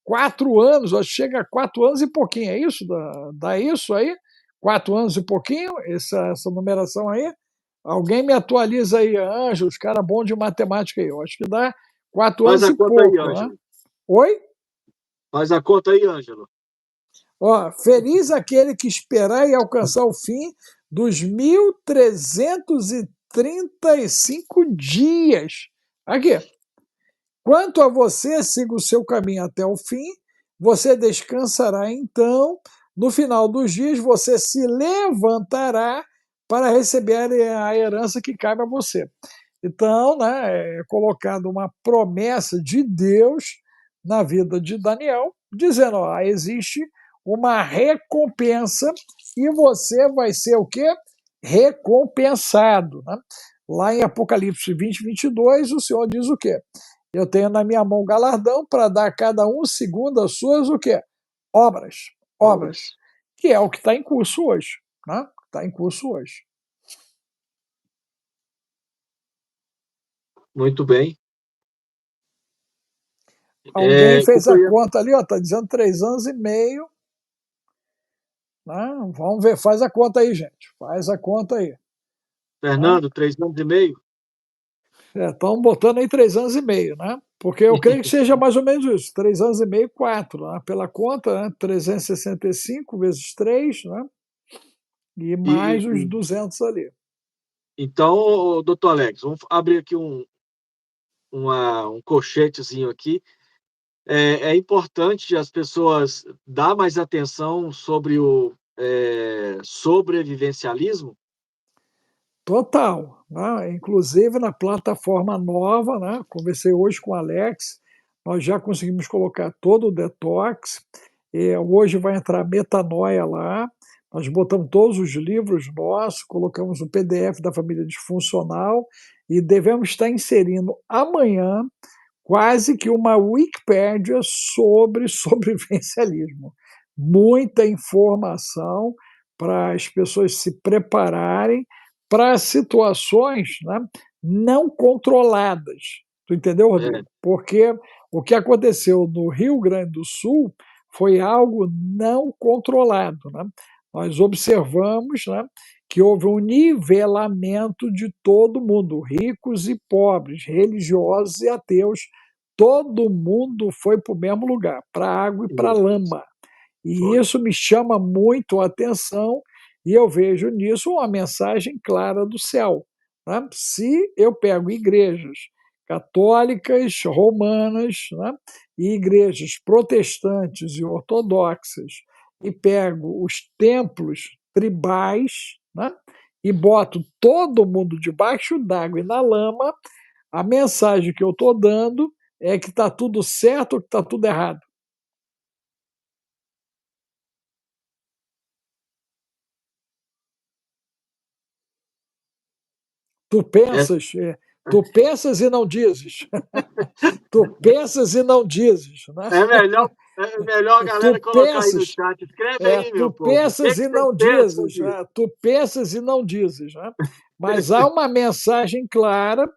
4 anos, chega a 4 anos e pouquinho, é isso? Dá isso aí? 4 anos e pouquinho, essa numeração aí? Alguém me atualiza aí, Ângelo, os caras bons de matemática aí. Eu acho que dá quatro Faz anos a e conta aí, pouco, né? Ângelo. Oi? Faz a conta aí, Ângelo. Ó, feliz aquele que esperar e alcançar o fim dos 1.335 dias. Aqui. Quanto a você, siga o seu caminho até o fim, você descansará então. No final dos dias, você se levantará para receber a herança que cabe a você. Então, né, é colocado uma promessa de Deus na vida de Daniel, dizendo: ó, existe uma recompensa e você vai ser o quê? Recompensado. Né? Lá em Apocalipse 20:22, o Senhor diz o quê? Eu tenho na minha mão galardão para dar a cada um segundo as suas o quê? Obras. Obras. Obras. Que é o que está em curso hoje. Né? Está em curso hoje. Muito bem. Alguém fez a Eu ia, conta ali, está dizendo 3 anos e meio. Né? Vamos ver, faz a conta aí, gente. Faz a conta aí. Né? Fernando, 3 anos e meio? Estão botando aí 3 anos e meio, né? Porque eu creio que seja mais ou menos isso, 3 anos e meio, 4, né? Pela conta, né? 365 vezes 3, né? E E, mais os e- 200 ali. então, doutor Alex, vamos abrir aqui um colchetezinho aqui. É importante as pessoas dar mais atenção sobre o sobrevivencialismo? Total, né? Inclusive na plataforma nova, né? Conversei hoje com o Alex, nós já conseguimos colocar todo o detox, e hoje vai entrar metanoia lá, nós botamos todos os livros nossos, colocamos o PDF da família disfuncional e devemos estar inserindo amanhã quase que uma Wikipédia sobre sobrevivencialismo. Muita informação para as pessoas se prepararem para situações, né, não controladas. Tu entendeu, É, Rodrigo? Porque o que aconteceu no Rio Grande do Sul foi algo não controlado. Né? Nós observamos, né, que houve um nivelamento de todo mundo, ricos e pobres, religiosos e ateus, todo mundo foi para o mesmo lugar, para a água e para a isso, lama. E foi. isso me chama muito a atenção e eu vejo nisso uma mensagem clara do céu. Né? Se eu pego igrejas católicas, romanas, né? E igrejas protestantes e ortodoxas e pego os templos tribais, né? E boto todo mundo debaixo d'água e na lama, a mensagem que eu estou dando é que está tudo certo ou que está tudo errado. Tu É, pensas, tu pensas e não dizes. Tu pensas e não dizes. Né? é melhor a Tu galera colocar aí no pensas, chat. Escreve aí, tu meu povo. O que pensas que e vocês não pensam dizes. disso? Né? Tu pensas e não dizes. Né? Mas há uma mensagem clara,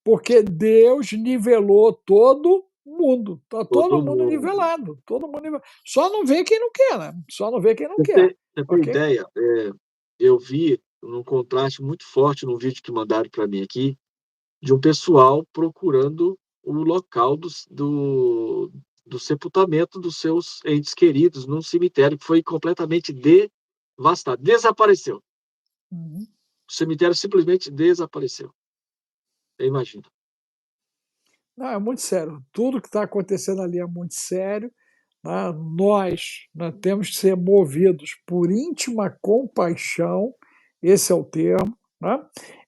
porque Deus nivelou todo mundo. Está todo Todo mundo mundo. nivelado. Todo mundo nivelado. Só não vê quem não quer, né? Só não vê quem não quer. Você tem Ok? ideia? Eu vi um contraste muito forte no vídeo que mandaram para mim aqui, de um pessoal procurando o local do sepultamento dos seus entes queridos num cemitério que foi completamente devastado. Desapareceu. Uhum. O cemitério simplesmente desapareceu. Eu imagino. Não, é muito sério. Tudo que está acontecendo ali é muito sério. Né? Nós, né, temos que ser movidos por íntima compaixão, esse é o termo, né?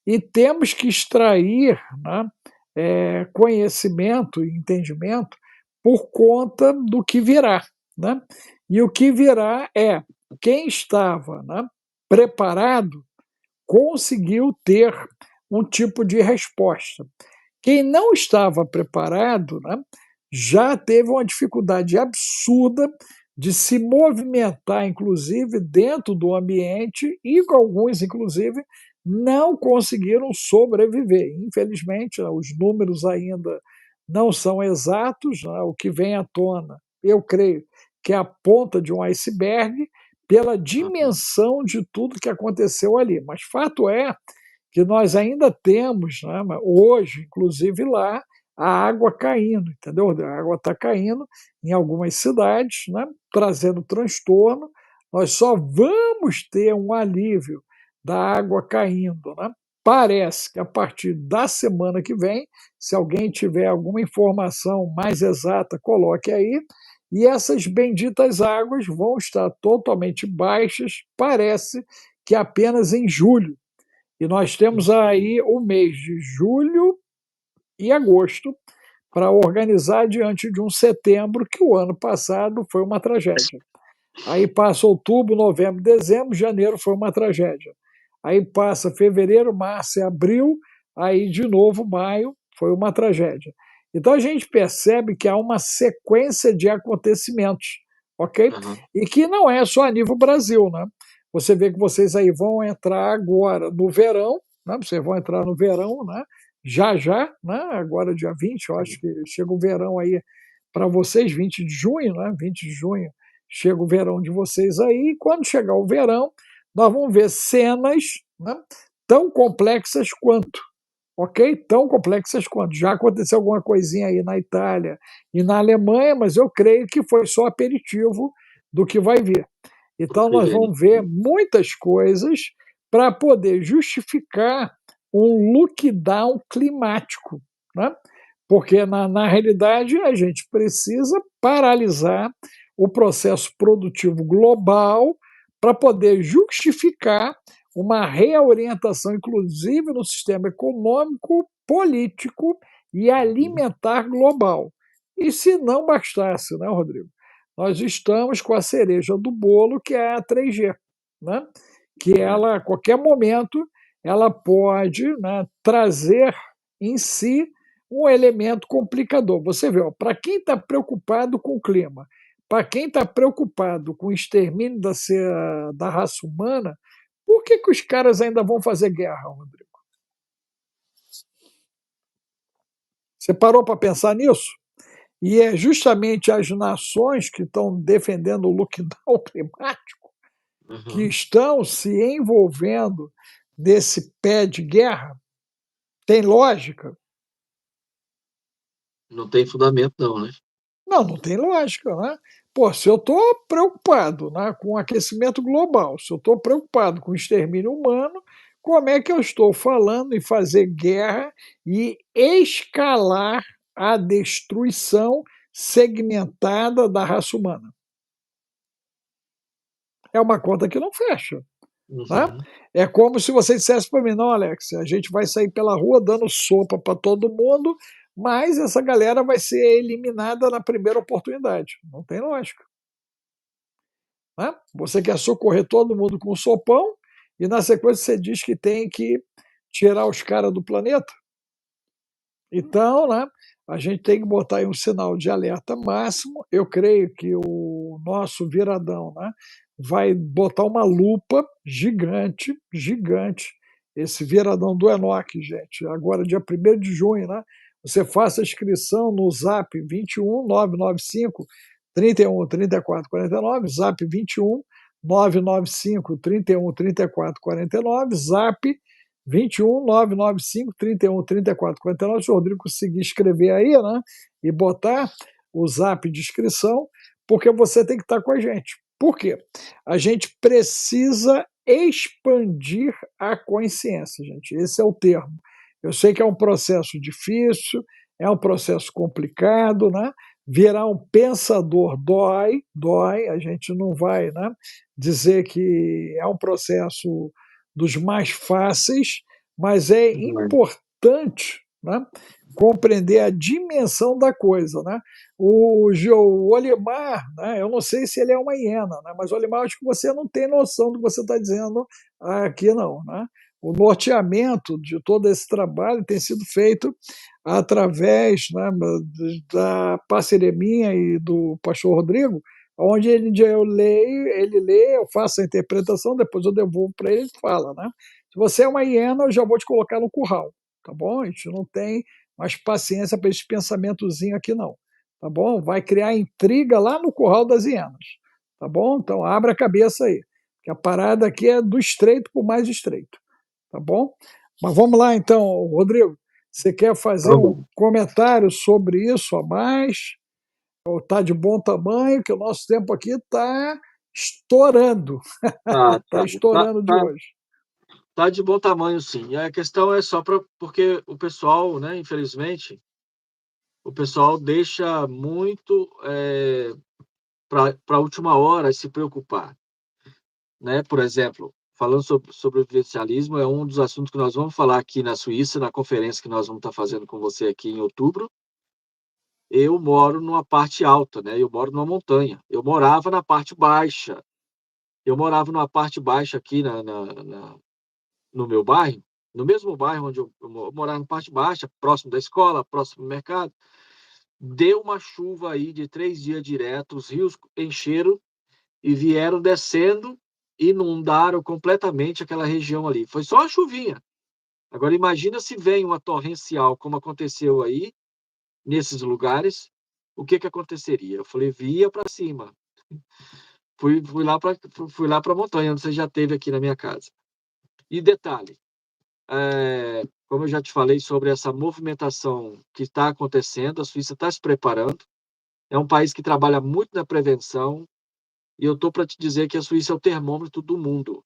E temos que extrair, né, conhecimento e entendimento por conta do que virá. Né? E o que virá é quem estava, né, preparado conseguiu ter um tipo de resposta. Quem não estava preparado, né, já teve uma dificuldade absurda de se movimentar, inclusive dentro do ambiente, e alguns, inclusive, não conseguiram sobreviver. Infelizmente, né, os números ainda não são exatos, né, o que vem à tona, eu creio que é a ponta de um iceberg pela Uhum. dimensão de tudo que aconteceu ali. Mas fato é que nós ainda temos, né, hoje, inclusive lá, a água caindo, entendeu? A água está caindo em algumas cidades, né, trazendo transtorno. Nós só vamos ter um alívio da água caindo, né? Parece que a partir da semana que vem, se alguém tiver alguma informação mais exata, coloque aí. E essas benditas águas vão estar totalmente baixas, parece que apenas em julho. E nós temos aí o mês de julho e agosto para organizar diante de um setembro que o ano passado foi uma tragédia. Aí passa outubro, novembro, dezembro, janeiro foi uma tragédia. Aí passa fevereiro, março e abril, aí de novo maio foi uma tragédia. Então a gente percebe que há uma sequência de acontecimentos, ok? Uhum. E que não é só a nível Brasil, né? Você vê que vocês aí vão entrar agora no verão, né? Vocês vão entrar no verão, né? Já já, né? Agora dia 20, eu acho que chega o verão aí para vocês, 20 de junho, né? 20 de junho chega o verão de vocês aí, e quando chegar o verão, nós vamos ver cenas, né, tão complexas quanto, ok? Tão complexas quanto. Já aconteceu alguma coisinha aí na Itália e na Alemanha, mas eu creio que foi só aperitivo do que vai vir. Então, nós vamos ver muitas coisas para poder justificar um lockdown climático, né? Porque, na realidade, a gente precisa paralisar o processo produtivo global para poder justificar uma reorientação, inclusive no sistema econômico, político e alimentar global. E se não bastasse, né, Rodrigo? Nós estamos com a cereja do bolo, que é a 3G, né? Que ela, a qualquer momento, ela pode, né, trazer em si um elemento complicador. Você vê, para quem está preocupado com o clima, para quem está preocupado com o extermínio da raça humana, por que os caras ainda vão fazer guerra, Rodrigo? Você parou para pensar nisso? E é justamente as nações que estão defendendo o lockdown climático que estão se envolvendo nesse pé de guerra. Tem lógica? Não tem fundamento, não, né? Não, não tem lógica, né? Pô, se eu estou preocupado, né, com o aquecimento global, se eu estou preocupado com o extermínio humano, como é que eu estou falando em fazer guerra e escalar a destruição segmentada da raça humana? É uma conta que não fecha. Né? É como se você dissesse para mim: não, Alex, a gente vai sair pela rua dando sopa para todo mundo, mas essa galera vai ser eliminada na primeira oportunidade. Não tem lógica. Né? Você quer socorrer todo mundo com sopão e na sequência você diz que tem que tirar os caras do planeta? Então, né, a gente tem que botar aí um sinal de alerta máximo. Eu creio que o nosso viradão, né, vai botar uma lupa gigante, gigante. Esse viradão do Enoque, gente, agora dia 1º de junho, né? Você faça a inscrição no Zap 21 995 31 34 49, Zap 21 995 31 34 49, Zap 21 995 31 34 49. Se o Rodrigo conseguir escrever aí, né? E botar o Zap de inscrição, porque você tem que estar com a gente. Por quê? A gente precisa expandir a consciência, gente. Esse é o termo. Eu sei que é um processo difícil, é um processo complicado, né? Virar um pensador dói, dói. A gente não vai, né, dizer que é um processo dos mais fáceis, mas é importante, né, compreender a dimensão da coisa. Né? O Olimar, né, eu não sei se ele é uma hiena, né, mas o Olimar, acho que você não tem noção do que você está dizendo aqui, não. Né? O norteamento de todo esse trabalho tem sido feito através, né, da parceria minha e do pastor Rodrigo, onde ele lê, eu faço a interpretação, depois eu devolvo para ele e fala. Né? Se você é uma hiena, eu já vou te colocar no curral, tá bom? A gente não tem mais paciência para esse pensamentozinho aqui, não. Tá bom? Vai criar intriga lá no curral das hienas. Tá bom? Então abra a cabeça aí. Que a parada aqui é do estreito para o mais estreito. Tá bom? Mas vamos lá então, Rodrigo. Você quer fazer um comentário sobre isso a mais? Ou está de bom tamanho, que o nosso tempo aqui está estourando. Está estourando de hoje. Tá de bom tamanho, sim. E a questão é só porque o pessoal, né, infelizmente, o pessoal deixa muito para a última hora se preocupar. Né? Por exemplo, falando sobre o vivencialismo, é um dos assuntos que nós vamos falar aqui na Suíça, na conferência que nós vamos estar fazendo com você aqui em outubro. Eu moro numa parte alta, né? Eu moro numa montanha. Eu morava na parte baixa. Eu morava numa parte baixa aqui no meu bairro, no mesmo bairro onde eu morava, na parte baixa, próximo da escola, próximo do mercado. Deu uma chuva aí de 3 dias direto, os rios encheram e vieram descendo, inundaram completamente aquela região ali. Foi só uma chuvinha. Agora imagina se vem uma torrencial, como aconteceu aí, nesses lugares, o que aconteceria? Eu falei, via para cima. Fui lá para a montanha, onde você já esteve aqui na minha casa. E detalhe, como eu já te falei sobre essa movimentação que está acontecendo, a Suíça está se preparando. É um país que trabalha muito na prevenção, e eu estou para te dizer que a Suíça é o termômetro do mundo,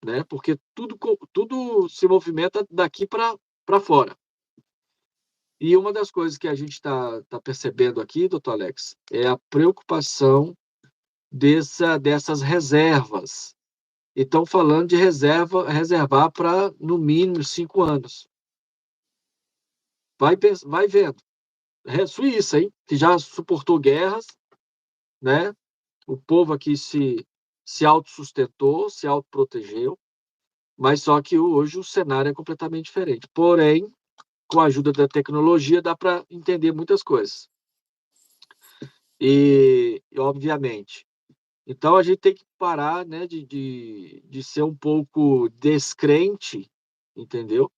né? Porque tudo se movimenta daqui para fora. E uma das coisas que a gente está percebendo aqui, doutor Alex, é a preocupação dessas reservas. E estão falando de reservar para, no mínimo, 5 anos. Vai vendo. Suíça, hein? Que já suportou guerras, né? O povo aqui se autossustentou, se autoprotegeu, mas só que hoje o cenário é completamente diferente. Porém, com a ajuda da tecnologia, dá para entender muitas coisas. Obviamente, então a gente tem que parar, né, de ser um pouco descrente, entendeu?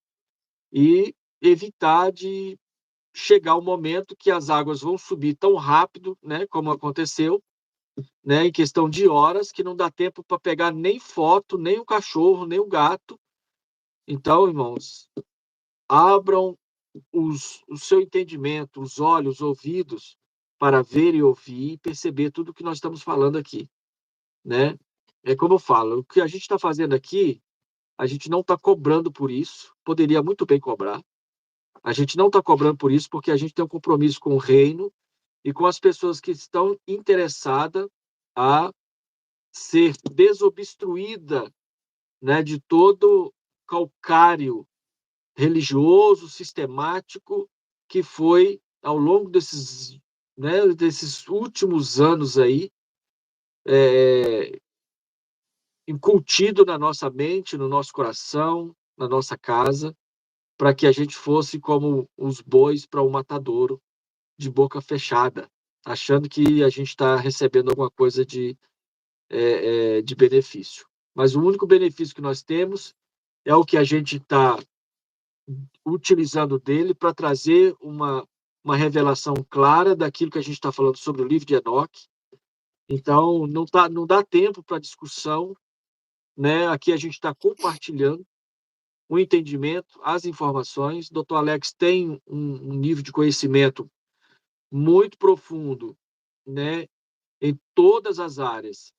E evitar de chegar o momento que as águas vão subir tão rápido, né, como aconteceu, né, em questão de horas, que não dá tempo para pegar nem foto, nem o cachorro, nem o gato. Então, irmãos, abram o seu entendimento, os olhos, os ouvidos, para ver e ouvir e perceber tudo que nós estamos falando aqui, né? É como eu falo, o que a gente está fazendo aqui, a gente não está cobrando por isso, poderia muito bem cobrar. A gente não está cobrando por isso porque a gente tem um compromisso com o reino e com as pessoas que estão interessadas a ser desobstruída, né, de todo calcário religioso, sistemático, que foi, ao longo desses, né, desses últimos anos aí, incutido na nossa mente, no nosso coração, na nossa casa, para que a gente fosse como os bois para o matadouro, de boca fechada, achando que a gente está recebendo alguma coisa de benefício. Mas o único benefício que nós temos é o que a gente está utilizando dele para trazer uma revelação clara daquilo que a gente está falando sobre o livro de Enoque. Então, não dá tempo para discussão, né? Aqui a gente está compartilhando o entendimento, as informações. Dr. Alex tem um nível de conhecimento muito profundo, né? Em todas as áreas.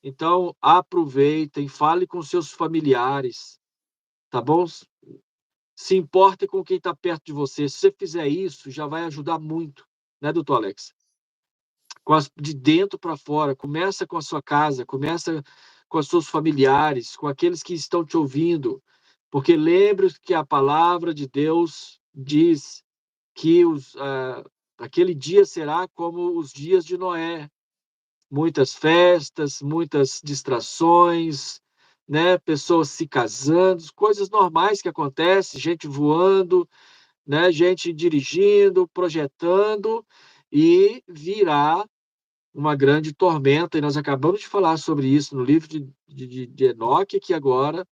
Então, aproveitem, fale com seus familiares, tá bom? Se importe com quem está perto de você. Se você fizer isso, já vai ajudar muito, né, doutor Alex? De dentro para fora. Começa com a sua casa, começa com os seus familiares, com aqueles que estão te ouvindo. Porque lembre que a palavra de Deus diz que aquele dia será como os dias de Noé. Muitas festas, muitas distrações, né? Pessoas se casando, coisas normais que acontecem, gente voando, né? Gente dirigindo, projetando, e virá uma grande tormenta. E nós acabamos de falar sobre isso no livro de Enoque, que agora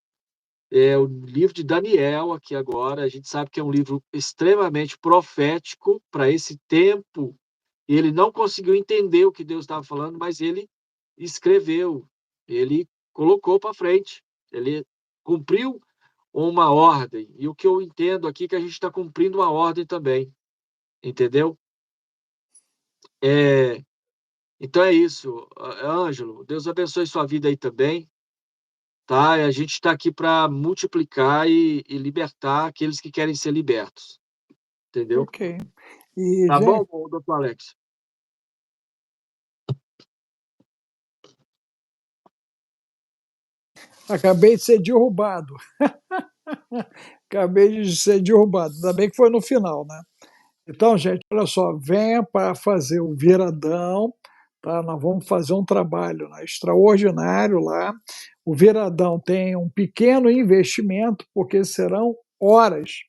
é o livro de Daniel, aqui agora. A gente sabe que é um livro extremamente profético para esse tempo. Ele não conseguiu entender o que Deus estava falando, mas ele escreveu, ele colocou para frente, ele cumpriu uma ordem. E o que eu entendo aqui é que a gente está cumprindo uma ordem também, entendeu? Então é isso, Ângelo. Deus abençoe sua vida aí também, tá? A gente está aqui para multiplicar e libertar aqueles que querem ser libertos, entendeu? Ok. E, Tá bom, gente, doutor Alex? acabei de ser derrubado. Acabei de ser derrubado. Ainda bem que foi no final, né? Então, gente, olha só, venha para fazer o viradão, tá? Nós vamos fazer um trabalho, né, extraordinário lá. O viradão tem um pequeno investimento, porque serão horas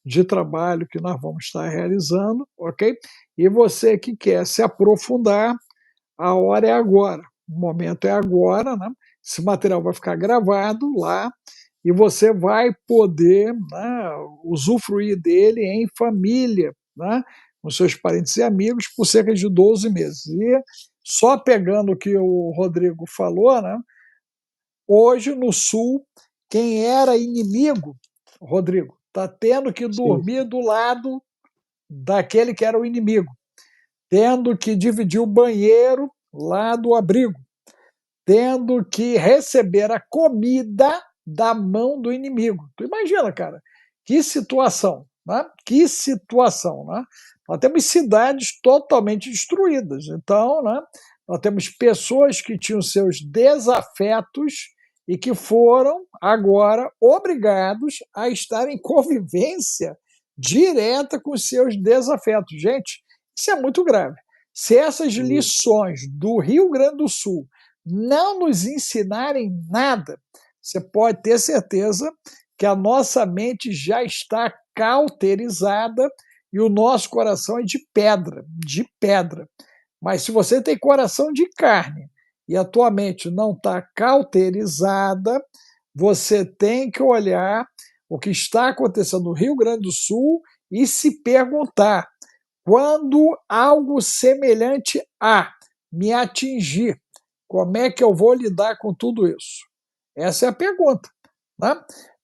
de trabalho que nós vamos estar realizando, ok? E você que quer se aprofundar, a hora é agora, o momento é agora, né? Esse material vai ficar gravado lá e você vai poder, né, usufruir dele em família, né, com seus parentes e amigos por cerca de 12 meses. E só pegando o que o Rodrigo falou, né? Hoje no Sul, quem era inimigo, Rodrigo, está tendo que Sim. dormir do lado daquele que era o inimigo, tendo que dividir o banheiro lá do abrigo, tendo que receber a comida da mão do inimigo. Tu imagina, cara, que situação, né? Que situação, né? Nós temos cidades totalmente destruídas. Então, né, nós temos pessoas que tinham seus desafetos e que foram agora obrigados a estar em convivência direta com seus desafetos. Gente, isso é muito grave. Se essas lições do Rio Grande do Sul não nos ensinarem nada, você pode ter certeza que a nossa mente já está cauterizada e o nosso coração é de pedra, de pedra. Mas se você tem coração de carne e a tua mente não está cauterizada, você tem que olhar o que está acontecendo no Rio Grande do Sul e se perguntar: quando algo semelhante a me atingir, como é que eu vou lidar com tudo isso? Essa é a pergunta, né?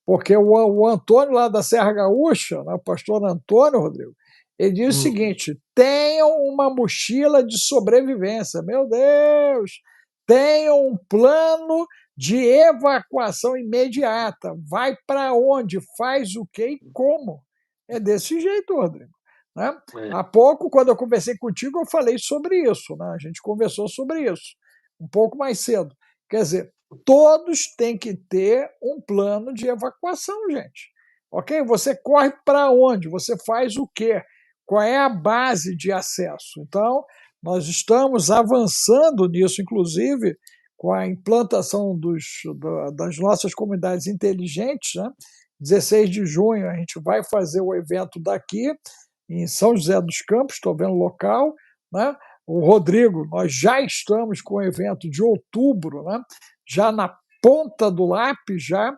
Porque o Antônio lá da Serra Gaúcha, né, o pastor Antônio, Rodrigo, ele diz o seguinte: tenham uma mochila de sobrevivência. Meu Deus! Tenham um plano de evacuação imediata. Vai para onde? Faz o quê e como? É desse jeito, Rodrigo. Né? Há pouco, quando eu conversei contigo, eu falei sobre isso. Né? A gente conversou sobre isso um pouco mais cedo. Quer dizer, todos têm que ter um plano de evacuação, gente. Ok? Você corre para onde? Você faz o quê? Qual é a base de acesso? Então, nós estamos avançando nisso, inclusive, com a implantação das nossas comunidades inteligentes. Né? 16 de junho a gente vai fazer o evento daqui, em São José dos Campos, estou vendo o local. Né? O Rodrigo, nós já estamos com o evento de outubro, né? Já na ponta do lápis, já.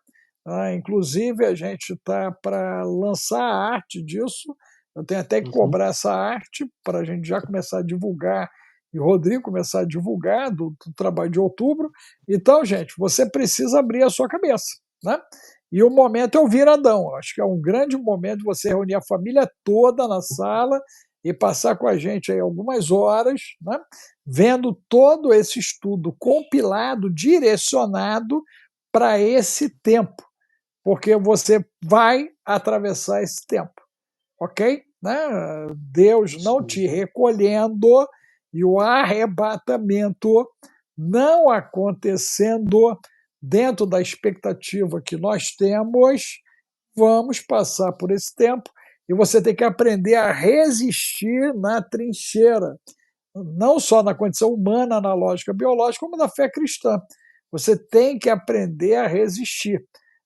Inclusive, a gente está para lançar a arte disso. Eu tenho até que cobrar essa arte para a gente já começar a divulgar e o Rodrigo começar a divulgar do trabalho de outubro. Então, gente, você precisa abrir a sua cabeça, né? E o momento é o viradão. Acho que é um grande momento de você reunir a família toda na sala e passar com a gente aí algumas horas, né, vendo todo esse estudo compilado, direcionado para esse tempo, porque você vai atravessar esse tempo, ok? Né? Deus não te recolhendo e o arrebatamento não acontecendo dentro da expectativa que nós temos, vamos passar por esse tempo e você tem que aprender a resistir na trincheira, não só na condição humana, na lógica biológica, como na fé cristã. Você tem que aprender a resistir.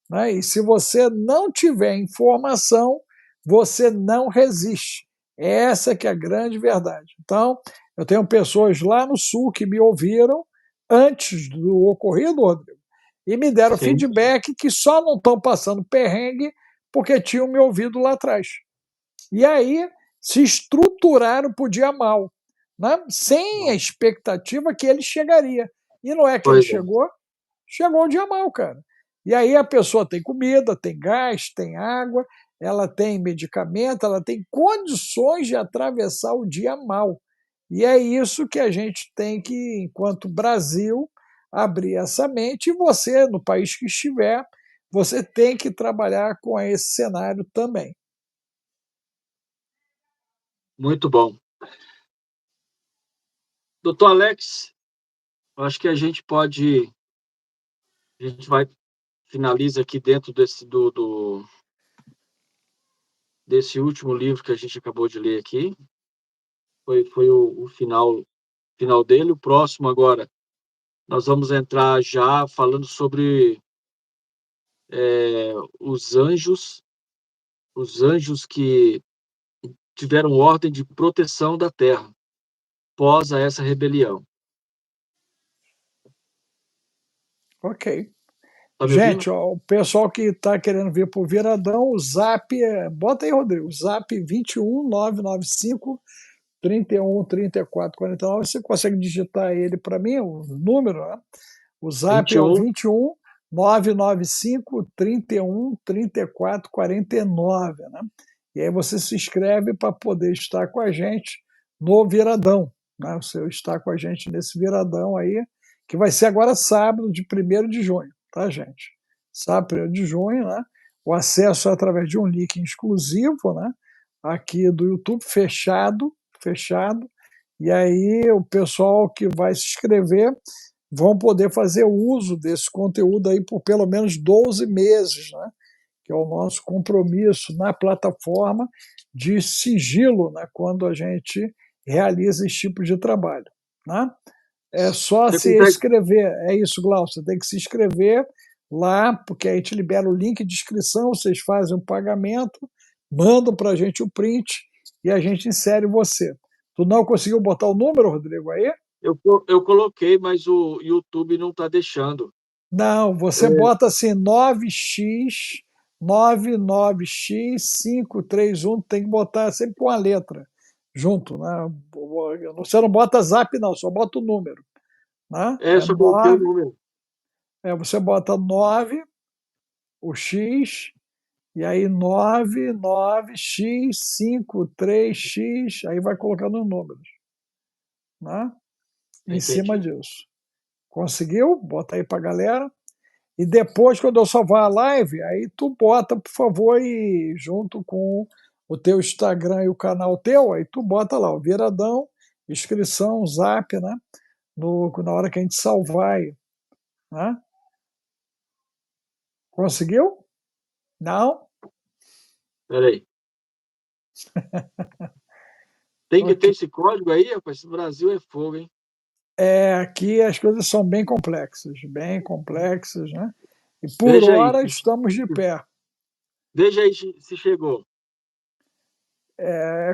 Né? E se você não tiver informação, você não resiste. Essa que é a grande verdade. Então, eu tenho pessoas lá no Sul que me ouviram antes do ocorrido, Rodrigo, e me deram feedback que só não estão passando perrengue porque tinham me ouvido lá atrás. E aí se estruturaram para o dia mal, né? Sem a expectativa que ele chegaria. E não é que ele chegou o dia mal, cara. E aí a pessoa tem comida, tem gás, tem água, ela tem medicamento, ela tem condições de atravessar o dia mal. E é isso que a gente tem que, enquanto Brasil, abrir essa mente. E você, no país que estiver, você tem que trabalhar com esse cenário também. Muito bom. Doutor Alex, acho que a gente vai finaliza aqui dentro desse último livro que a gente acabou de ler aqui. Foi o final dele. O próximo agora, nós vamos entrar já falando sobre os anjos que tiveram ordem de proteção da terra após essa rebelião. Ok. Tá me ouvindo? Gente, ó, o pessoal que está querendo vir para o Viradão, o Zap, bota aí, Rodrigo, o Zap 21 995 31 34 49. Você consegue digitar ele para mim, o número, né? O Zap é o 21. 21 995 31 34 49, né? E aí você se inscreve para poder estar com a gente no Viradão, né? Você está com a gente nesse Viradão aí, que vai ser agora sábado, de 1º de junho, tá, gente? Sábado, 1º de junho, né? O acesso é através de um link exclusivo, né? Aqui do YouTube, fechado. E aí o pessoal que vai se inscrever vão poder fazer uso desse conteúdo aí por pelo menos 12 meses, né? Que é o nosso compromisso na plataforma de sigilo, né? Quando a gente realiza esse tipo de trabalho, né? É só Você se consegue. inscrever, é isso, Glaucio, você tem que se inscrever lá, porque aí te libera o link de inscrição, vocês fazem o pagamento, mandam para a gente o print e a gente insere você. Tu não conseguiu botar o número, Rodrigo, aí? Eu coloquei, mas o YouTube não está deixando. Não, você É, bota assim 9x99x531, tem que botar sempre com a letra junto, né? Você não bota zap não, só bota o número, né? só coloquei o número. Você bota 9, o X, e aí 99x53x, aí vai colocando os números, né? Em cima Entendi. disso. Conseguiu? Bota aí pra galera. E depois, quando eu salvar a live, aí tu bota, por favor, aí, junto com o teu Instagram e o canal teu, aí tu bota lá, o Viradão, inscrição, zap, né? Na hora que a gente salvar aí, né? Conseguiu? Não? Peraí. Tem que ter Ok. esse código aí, rapaz. O Brasil é fogo, hein? Aqui as coisas são bem complexas, né? E por Veja aí. hora estamos de pé. Veja aí se chegou.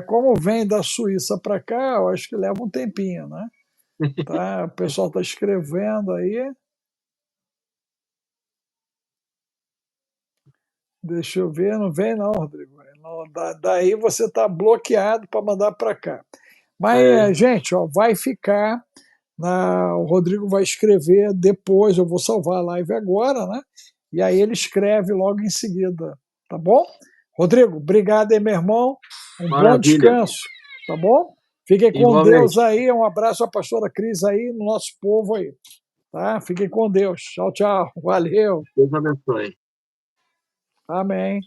Como vem da Suíça para cá, eu acho que leva um tempinho, né? Tá? O pessoal está escrevendo aí. Deixa eu ver, não vem não, Rodrigo. Não, daí você está bloqueado para mandar para cá. É, Mas, gente, ó, vai ficar. O Rodrigo vai escrever depois, eu vou salvar a live agora, né? E aí ele escreve logo em seguida, tá bom? Rodrigo, obrigado aí, meu irmão. Um bom maravilha. descanso, tá bom? Fiquem com Deus Igualmente. aí. Um abraço à pastora Cris aí, no nosso povo aí, tá? Fiquem com Deus. Tchau, tchau. Valeu. Deus abençoe. Amém.